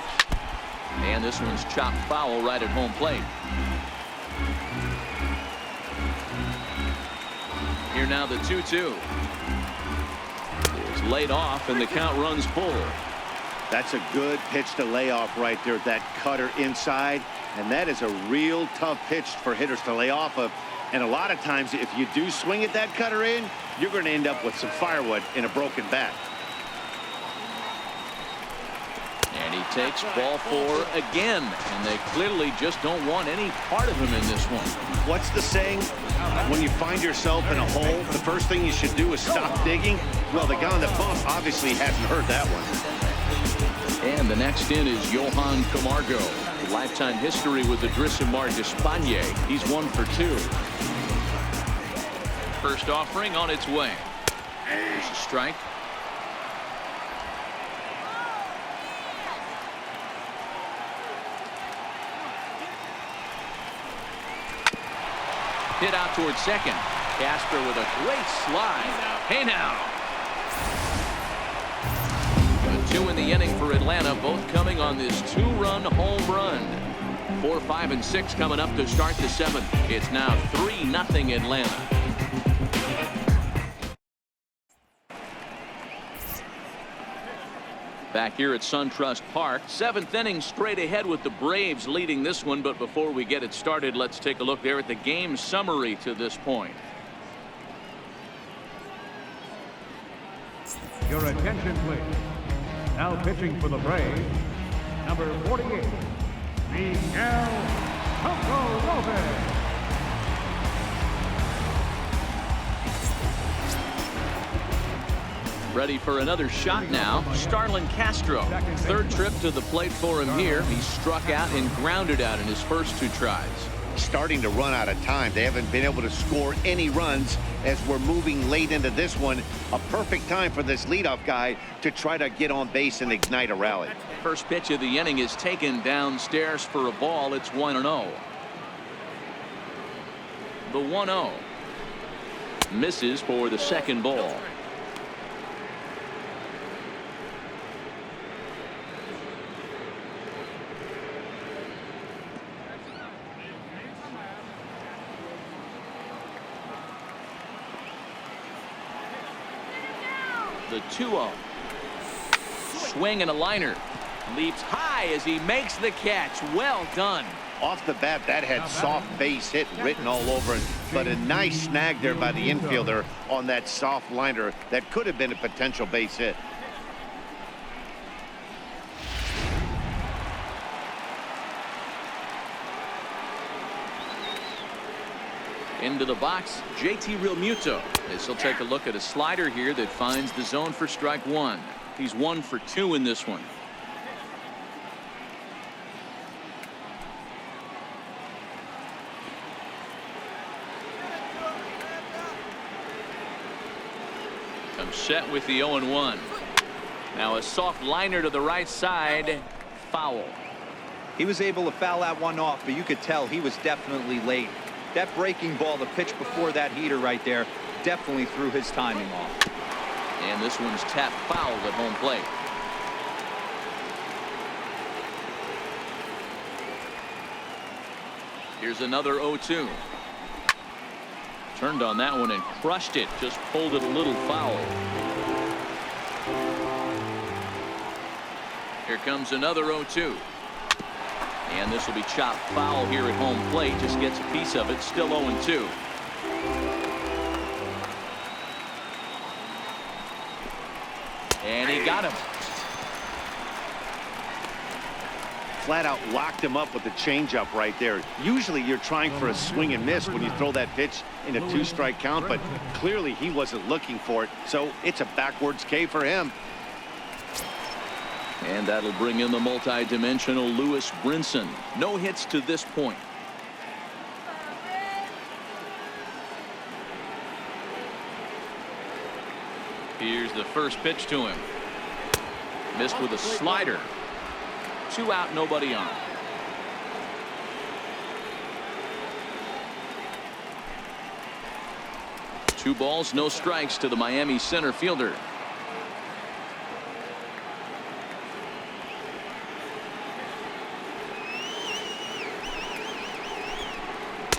And this one's chopped foul right at home plate. Here now the 2-2. Laid off, and the count runs full. That's a good pitch to lay off right there, that cutter inside. And that is a real tough pitch for hitters to lay off of. And a lot of times, if you do swing at that cutter in, you're going to end up with some firewood in a broken bat. And he takes ball 4 again. And they clearly just don't want any part of him in this one. What's the saying? When you find yourself in a hole, the first thing you should do is stop digging. Well, the guy on the bump obviously hasn't heard that one. And the next in is Johan Camargo. Lifetime history with the Adrisamar Despaigne. He's 1 for 2. First offering on its way. There's a strike. Hit out towards second. Casper with a great slide. Hey now. A 2 in the inning for Atlanta, both coming on this 2-run home run. 4, 5, and 6 coming up to start the 7th. It's now 3-0 Atlanta. Back here at SunTrust Park, 7th inning straight ahead with the Braves leading this one. But before we get it started, let's take a look there at the game summary to this point. Your attention, please. Now pitching for the Braves, number 48, Miguel Lopez. Ready for another shot now. Starlin Castro. 3rd trip to the plate for him here. He struck out and grounded out in his first 2 tries. Starting to run out of time. They haven't been able to score any runs as we're moving late into this one. A perfect time for this leadoff guy to try to get on base and ignite a rally. First pitch of the inning is taken downstairs for a ball. It's 1-0. The 1-0 misses for the second ball. The 2-0. Swing and a liner. Leaps high as he makes the catch. Well done. Off the bat, that had soft base hit written all over it, but a nice snag there by the infielder on that soft liner that could have been a potential base hit. Into the box, JT Realmuto. As he'll take a look at a slider here that finds the zone for strike 1. He's 1 for 2 in this one. Comes set with the 0-1. Now a soft liner to the right side. Foul. He was able to foul that one off, but you could tell he was definitely late. That breaking ball, the pitch before that heater right there, definitely threw his timing off. And this one's tapped foul at home plate. Here's another 0-2. Turned on that one and crushed it. Just pulled it a little foul. Here comes another 0-2. And this will be chopped foul here at home plate. Just gets a piece of it. Still 0-2. And he got him. Flat out locked him up with the changeup right there. Usually you're trying for a swing and miss when you throw that pitch in a 2-strike count, but clearly he wasn't looking for it. So it's a backwards K for him. And that'll bring in the multi-dimensional Lewis Brinson. No hits to this point. Here's the first pitch to him. Missed with a slider. 2 out, nobody on. Two balls, no strikes to the Miami center fielder.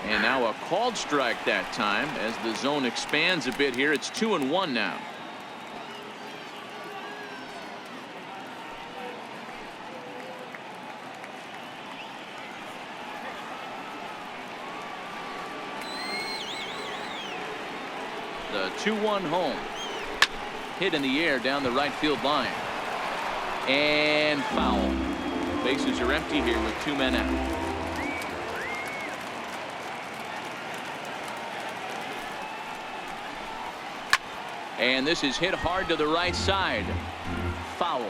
And now a called strike that time as the zone expands a bit here. It's 2-1 now. The 2-1 home. Hit in the air down the right field line. And foul. Bases are empty here with 2 men out. And this is hit hard to the right side. Foul.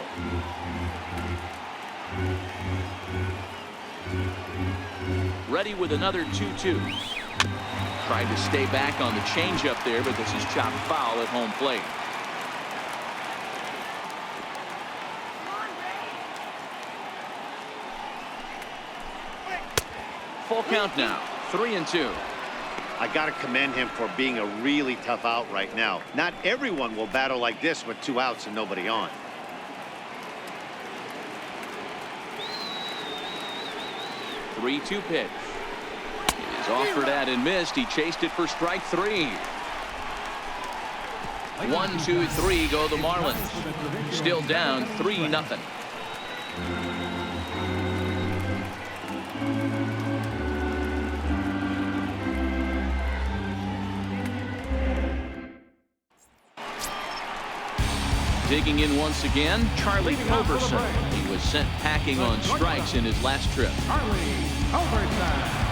Ready with another 2-2. Tried to stay back on the changeup there, but this is chopped foul at home plate. Full count now. 3-2. I got to commend him for being a really tough out right now. Not everyone will battle like this with 2 outs and nobody on. The 3-2 pitch. It is offered at and missed. He chased it for strike 3. 1-2-3 go the Marlins. Still down 3-0. Digging in once again, Charlie Culberson. He was sent packing on strikes in his last trip. Charlie Culberson.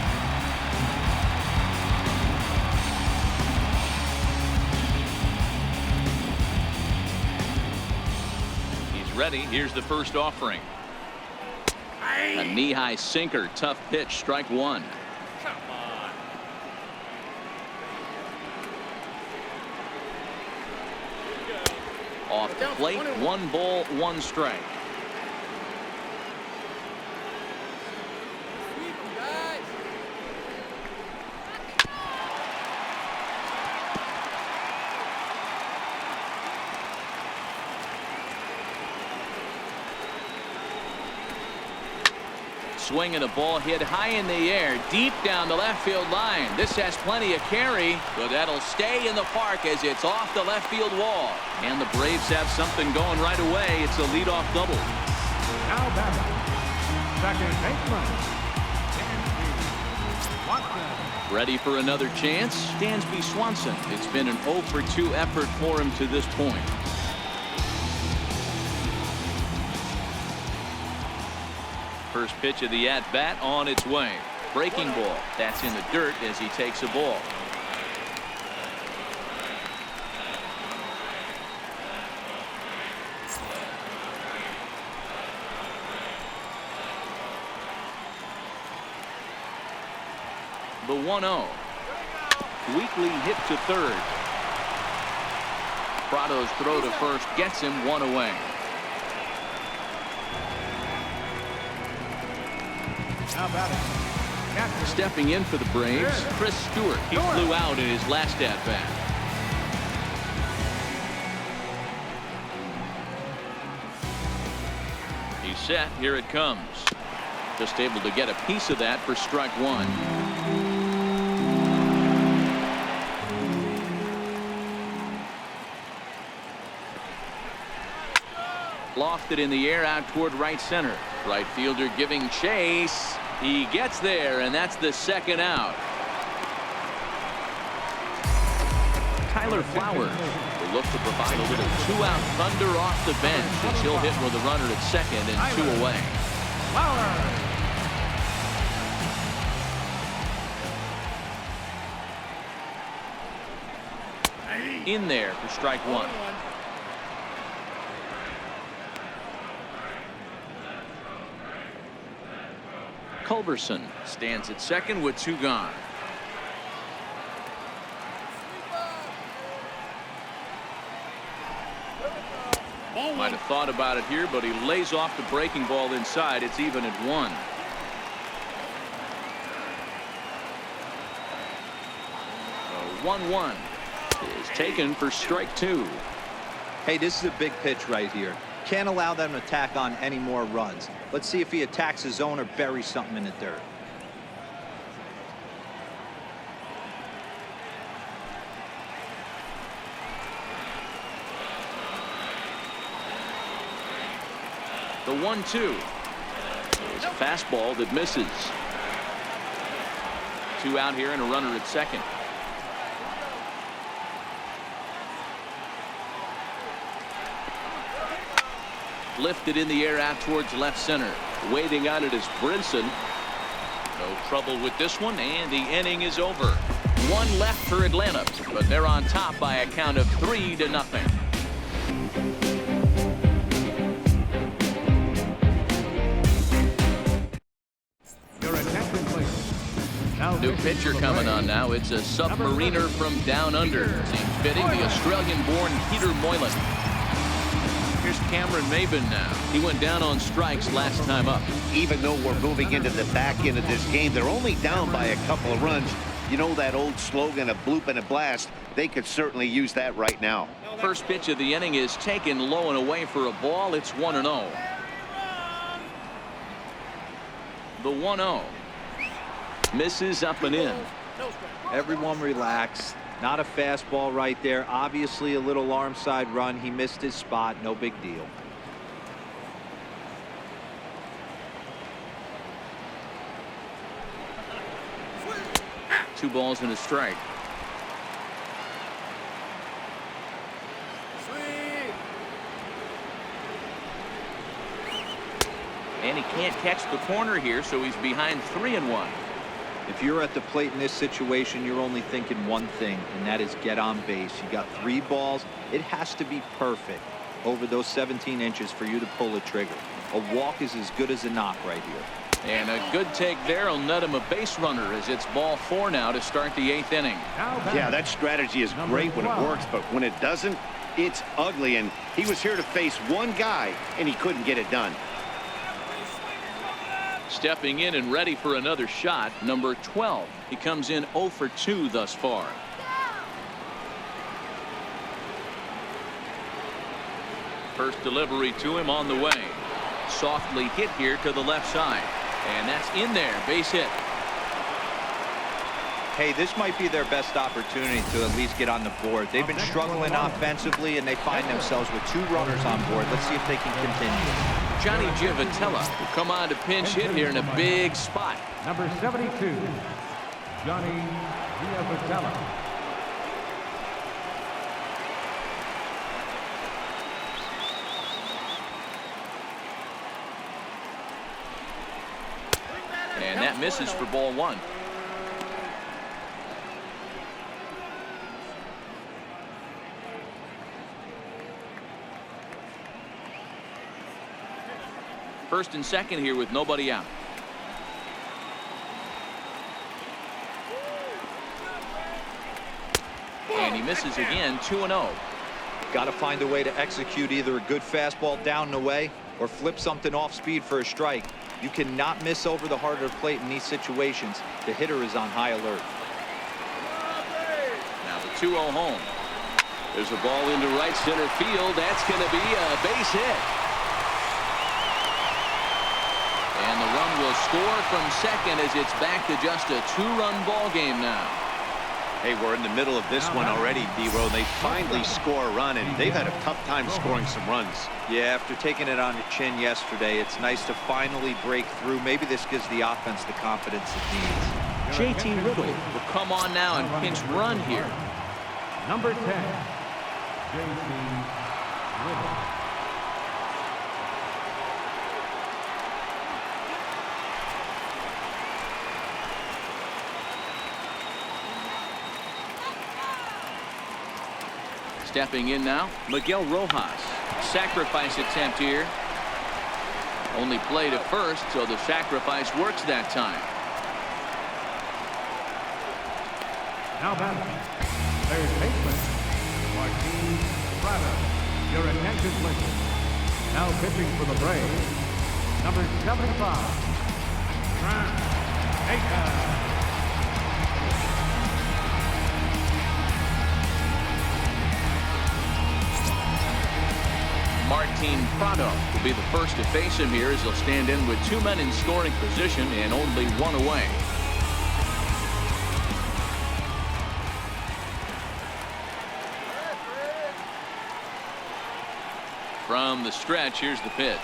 He's ready. Here's the first offering. A knee-high sinker. Tough pitch. Strike 1. Off the plate, 1 ball, 1 strike. Swing and a ball hit high in the air, deep down the left field line. This has plenty of carry, but that'll stay in the park as it's off the left field wall. And the Braves have something going right away. It's a leadoff double. Now batting, second baseman, Swansson. Ready for another chance? Dansby Swanson. It's been an 0 for 2 effort for him to this point. First pitch of the at-bat on its way. Breaking ball. That's in the dirt as he takes a ball. The 1-0. Weekly hit to third. Prado's throw to first gets him 1 away. Stepping in for the Braves, Chris Stewart. He flew out in his last at-bat. He's set. Here it comes. Just able to get a piece of that for strike 1. Lofted in the air out toward right center. Right fielder giving chase. He gets there, and that's the second out. Tyler Flowers will look to provide a little 2-out thunder off the bench as he'll hit with a runner at second and 2 away. In there for strike 1. Culberson stands at second with 2 gone. Might have thought about it here, but he lays off the breaking ball inside. It's even at 1. The 1-1 is taken for strike 2. Hey, this is a big pitch right here. Can't allow them to tack on any more runs. Let's see if he attacks his zone or buries something in the dirt. The 1-2 is a fastball that misses. 2 out here and a runner at second. lifted in the air out towards left center. Waiting on it is Brinson. No trouble with this one, and the inning is over. One left for Atlanta, but they're on top by a count of 3-0. Your attention, please. Now New pitcher coming on now. It's a submariner from down under. Seems fitting, the Australian-born Peter Moylan. Here's Cameron Maben now. He went down on strikes last time up. Even though we're moving into the back end of this game, they're only down by a couple of runs. You know that old slogan, a bloop and a blast? They could certainly use that right now. First pitch of the inning is taken low and away for a ball. It's 1-0. The 1-0. Misses up and in. Everyone relax. Not a fastball right there. Obviously a little arm side run. He missed his spot. No big deal. Two balls and a strike. And he can't catch the corner here, so he's behind 3-1. If you're at the plate in this situation, you're only thinking one thing, and that is get on base. You got 3 balls. It has to be perfect over those 17 inches for you to pull a trigger. A walk is as good as a knock right here. And a good take there will net him a base runner, as it's ball 4 now to start the 8th inning. Yeah, that strategy is great when it works, but when it doesn't, it's ugly. And he was here to face one guy, and he couldn't get it done. Stepping in and ready for another shot, number 12. He comes in 0 for 2 thus far. First delivery to him on the way. Softly hit here to the left side. And that's in there. Base hit. Hey, this might be their best opportunity to at least get on the board. They've been struggling offensively, and they find themselves with 2 runners on board. Let's see if they can continue. Johnny Givotella will come on to pinch hit here in a big spot. Number 72, Johnny Givotella. And that misses for ball 1. First and second here with nobody out. And he misses again. 2-0. Got to find a way to execute either a good fastball down and away or flip something off speed for a strike. You cannot miss over the heart of the plate in these situations. The hitter is on high alert. Now the 2-0 home. There's a ball into right center field. That's going to be a base hit. And the run will score from second as it's back to just a 2-run ball game now. Hey, we're in the middle of this one already, D-Row. They finally score a run, and they've had a tough time scoring some runs. Yeah, after taking it on the chin yesterday, it's nice to finally break through. Maybe this gives the offense the confidence it needs. JT Riddle will come on now and pinch run here. Number 10, JT Riddle. Stepping in now, Miguel Rojas. Sacrifice attempt here. Only play to first, so the sacrifice works that time. Now batting, third baseman, Martin Prado. Your attention, please. Now pitching for the Braves, number 75, Baker. Martin Prado will be the first to face him here as he'll stand in with 2 men in scoring position and only 1 away. From the stretch, here's the pitch.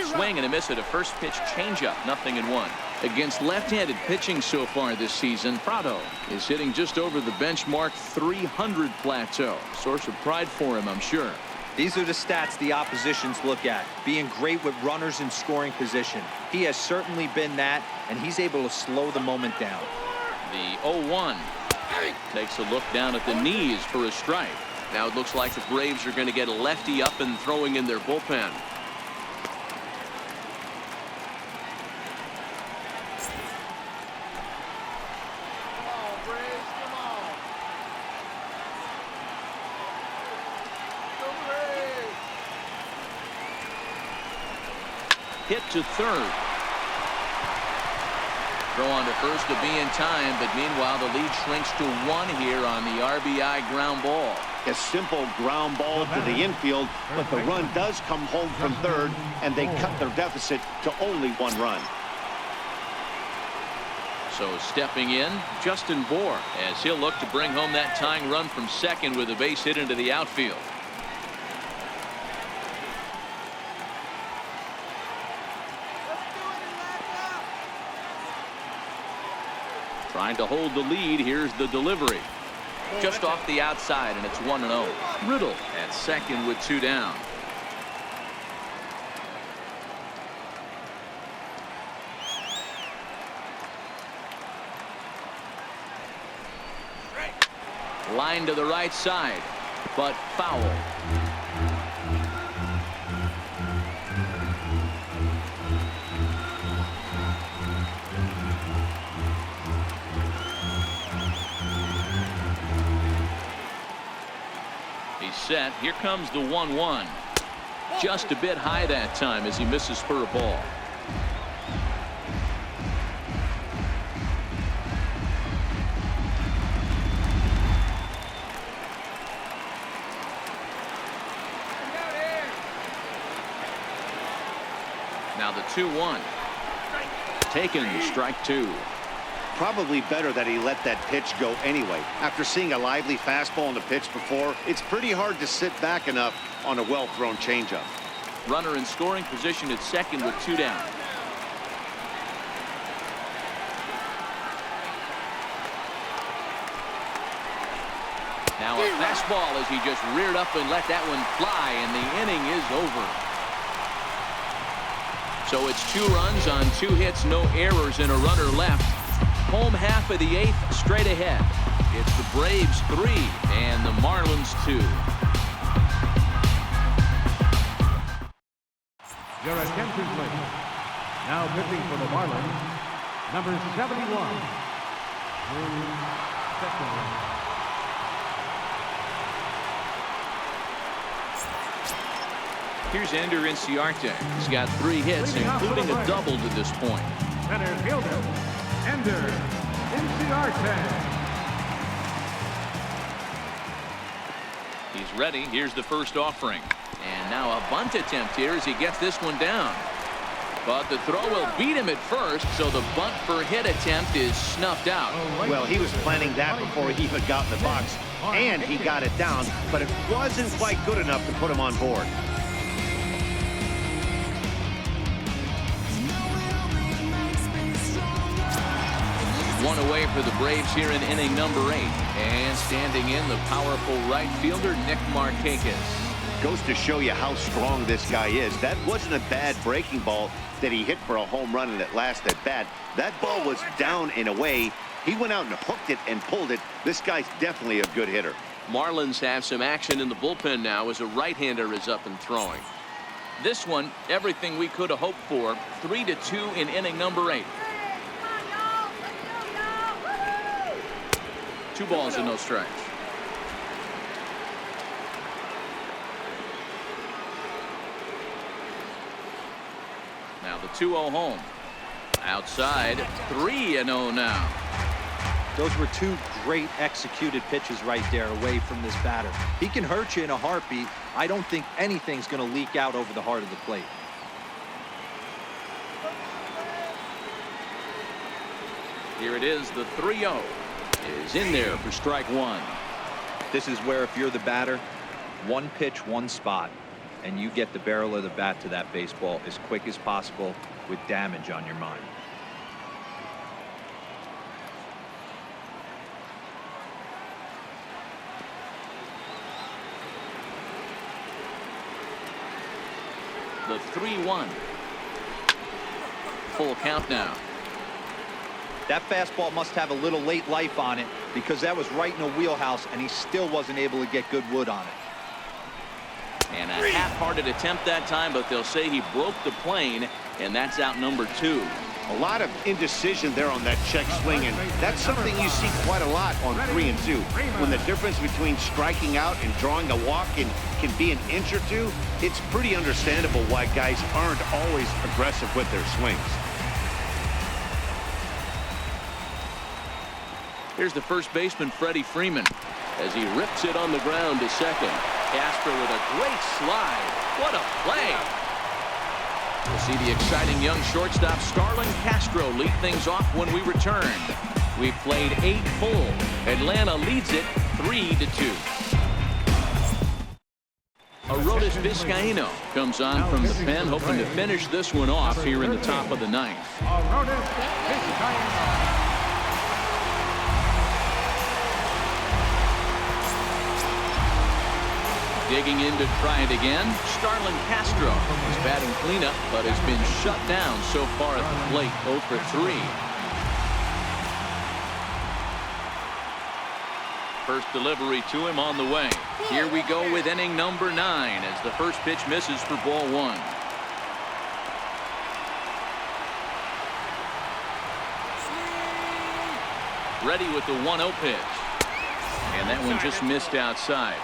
Swing and a miss at a first pitch changeup. 0-1. Against left-handed pitching so far this season, Prado is hitting just over the benchmark 300 plateau. Source of pride for him, I'm sure. These are the stats the oppositions look at. Being great with runners in scoring position. He has certainly been that, and he's able to slow the moment down. The 0-1 takes a look down at the knees for a strike. Now it looks like the Braves are going to get a lefty up and throwing in their bullpen. Hit to third. Throw on to first to be in time, but meanwhile the lead shrinks to 1 here on the RBI ground ball. A simple ground ball to the infield, but the run does come home from third, and they cut their deficit to only 1 run. So stepping in, Justin Bohr, as he'll look to bring home that tying run from second with a base hit into the outfield. Trying to hold the lead. Here's the delivery. Just off the outside, and it's 1-0. Riddle at second with 2 down. Line to the right side, but foul. Set. Here comes the 1-1. Just a bit high that time as he misses for a ball. Now the 2-1. Taken, strike 2. Probably better that he let that pitch go anyway. After seeing a lively fastball on the pitch before, it's pretty hard to sit back enough on a well-thrown changeup. Runner in scoring position at second with 2 down. Now a fastball as he just reared up and let that one fly, and the inning is over. So it's 2 runs on 2 hits, no errors, and a runner left. Home half of the 8th straight ahead. It's the Braves 3 and the Marlins 2. Your attention, please. Now pitching for the Marlins, number 71. Here's Ender Inciarte. He's got 3 hits, including a double to this point. Center fielder, Ender Inciarte. He's ready. Here's the first offering. And now a bunt attempt here as he gets this one down. But the throw will beat him at first, so the bunt for hit attempt is snuffed out. Well, he was planning that before he even got in the box, and he got it down, but it wasn't quite good enough to put him on board. One away for the Braves here in inning number 8. And standing in, the powerful right fielder, Nick Markakis. Goes to show you how strong this guy is. That wasn't a bad breaking ball that he hit for a home run and it last at bat. That ball was down and away. He went out and hooked it and pulled it. This guy's definitely a good hitter. Marlins have some action in the bullpen now as a right-hander is up and throwing. This one, everything we could have hoped for. 3-2 in inning number 8. 2 balls and no strikes. Now the 2-0 home. Outside, 3-0 now. Those were 2 great executed pitches right there away from this batter. He can hurt you in a heartbeat. I don't think anything's going to leak out over the heart of the plate. Here it is, the 3-0 is in there for strike 1. This is where if you're the batter, 1 pitch, 1 spot, and you get the barrel of the bat to that baseball as quick as possible with damage on your mind. The 3-1. Full count now. That fastball must have a little late life on it because that was right in a wheelhouse and he still wasn't able to get good wood on it. And a half-hearted attempt that time, but they'll say he broke the plane, and that's out number 2. A lot of indecision there on that check swing, and that's something you see quite a lot on 3 and 2. When the difference between striking out and drawing a walk can be an inch or two, it's pretty understandable why guys aren't always aggressive with their swings. Here's the first baseman, Freddie Freeman, as he rips it on the ground to second. Castro with a great slide. What a play! We'll see the exciting young shortstop Starlin Castro lead things off when we return. We've played 8 full. Atlanta leads it 3-2. Arodys Vizcaíno comes on from the pen, hoping to finish this one off here in the top of the 9th. Arodys Vizcaíno. Digging in to try it again. Starlin Castro is batting cleanup, but has been shut down so far at the plate. 0 for 3. First delivery to him on the way. Here we go with inning number 9 as the first pitch misses for ball 1. Ready with the 1-0 pitch. And that one just missed outside.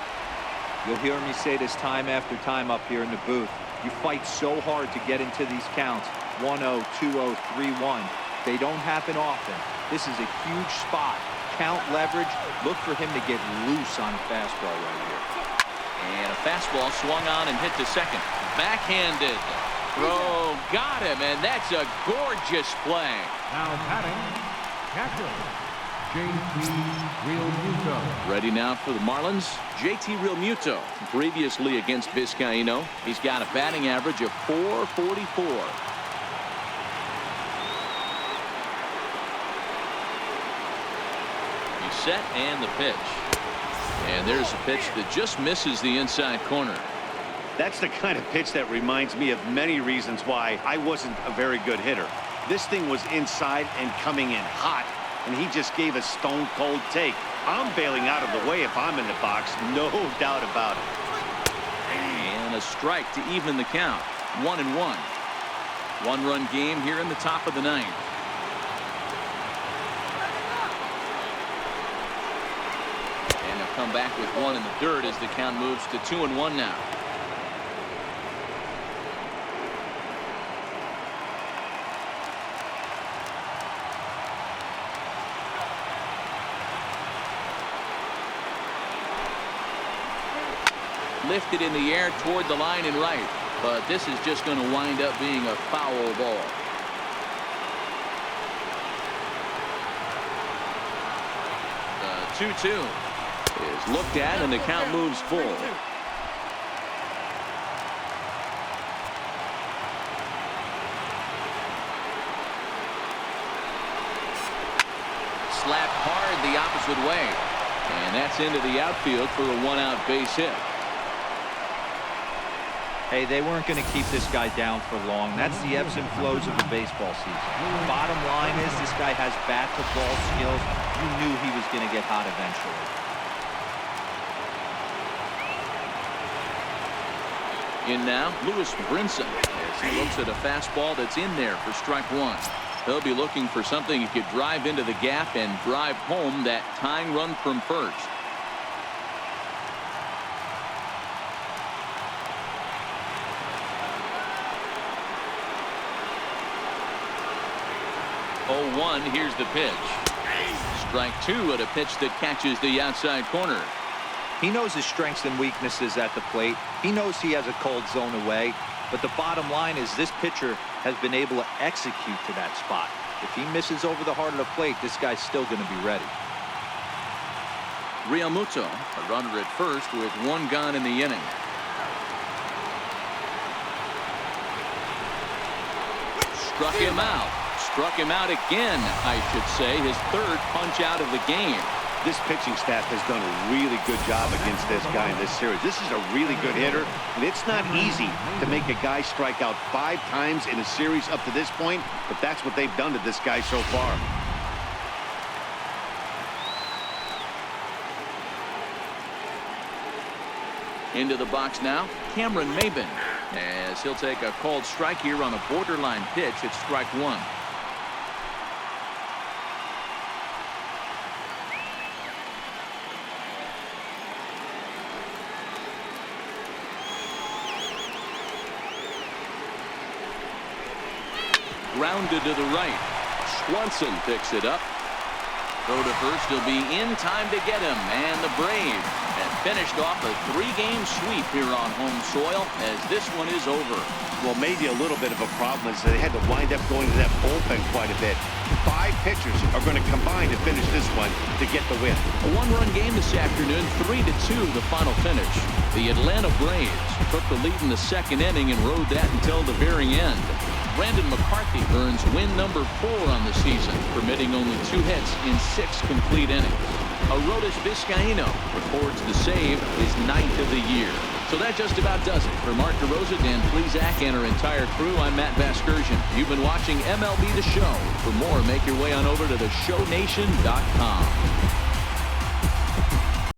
You'll hear me say this time after time up here in the booth. You fight so hard to get into these counts. 1-0, 2-0, 3-1. They don't happen often. This is a huge spot. Count leverage. Look for him to get loose on fastball right here. And a fastball swung on and hit to second. Backhanded. Throw got him, and that's a gorgeous play. Now batting, catcher, JT Realmuto. Ready now for the Marlins, JT Realmuto. Previously against Vizcaíno, he's got a batting average of .444. He's set and the pitch. And there's a pitch that just misses the inside corner. That's the kind of pitch that reminds me of many reasons why I wasn't a very good hitter. This thing was inside and coming in hot, and he just gave a stone-cold take. I'm bailing out of the way if I'm in the box, no doubt about it. And a strike to even the count. 1-1. One-run game here in the top of the 9th. And they'll come back with 1 in the dirt as the count moves to 2-1 now. Lifted in the air toward the line and right, but this is just going to wind up being a foul ball. The 2-2 is looked at and the count moves full. Slapped hard the opposite way, and that's into the outfield for a 1-out base hit. Hey, they weren't going to keep this guy down for long. That's the ebbs and flows of the baseball season. Bottom line is this guy has bat-to-ball skills. You knew he was going to get hot eventually. In now, Lewis Brinson as he looks at a fastball that's in there for strike 1. He'll be looking for something he could drive into the gap and drive home that tying run from first. Here's the pitch. Strike 2 at a pitch that catches the outside corner. He knows his strengths and weaknesses at the plate. He knows he has a cold zone away. But the bottom line is this pitcher has been able to execute to that spot. If he misses over the heart of the plate, this guy's still going to be ready. Realmuto, a runner at first with 1 gone in the inning. Struck him out. Struck him out again, I should say. His 3rd punch out of the game. This pitching staff has done a really good job against this guy in this series. This is a really good hitter, and it's not easy to make a guy strike out 5 times in a series up to this point, but that's what they've done to this guy so far. Into the box now, Cameron Maben, as he'll take a called strike here on a borderline pitch. It's strike 1. Grounded to the right. Swanson picks it up. Throw to first. He'll be in time to get him. And the Braves have finished off a 3-game sweep here on home soil as this one is over. Well, maybe a little bit of a problem is that they had to wind up going to that bullpen quite a bit. 5 pitchers are going to combine to finish this one to get the win. A 1-run game this afternoon, 3-2 the final finish. The Atlanta Braves took the lead in the 2nd inning and rode that until the very end. Brandon McCarthy earns win number 4 on the season, permitting only 2 hits in 6 complete innings. Arodys Vizcaíno records the save, his 9th of the year. So that just about does it. For Mark DeRosa, Dan Plesac, and our entire crew, I'm Matt Vasgersian. You've been watching MLB The Show. For more, make your way on over to theshownation.com.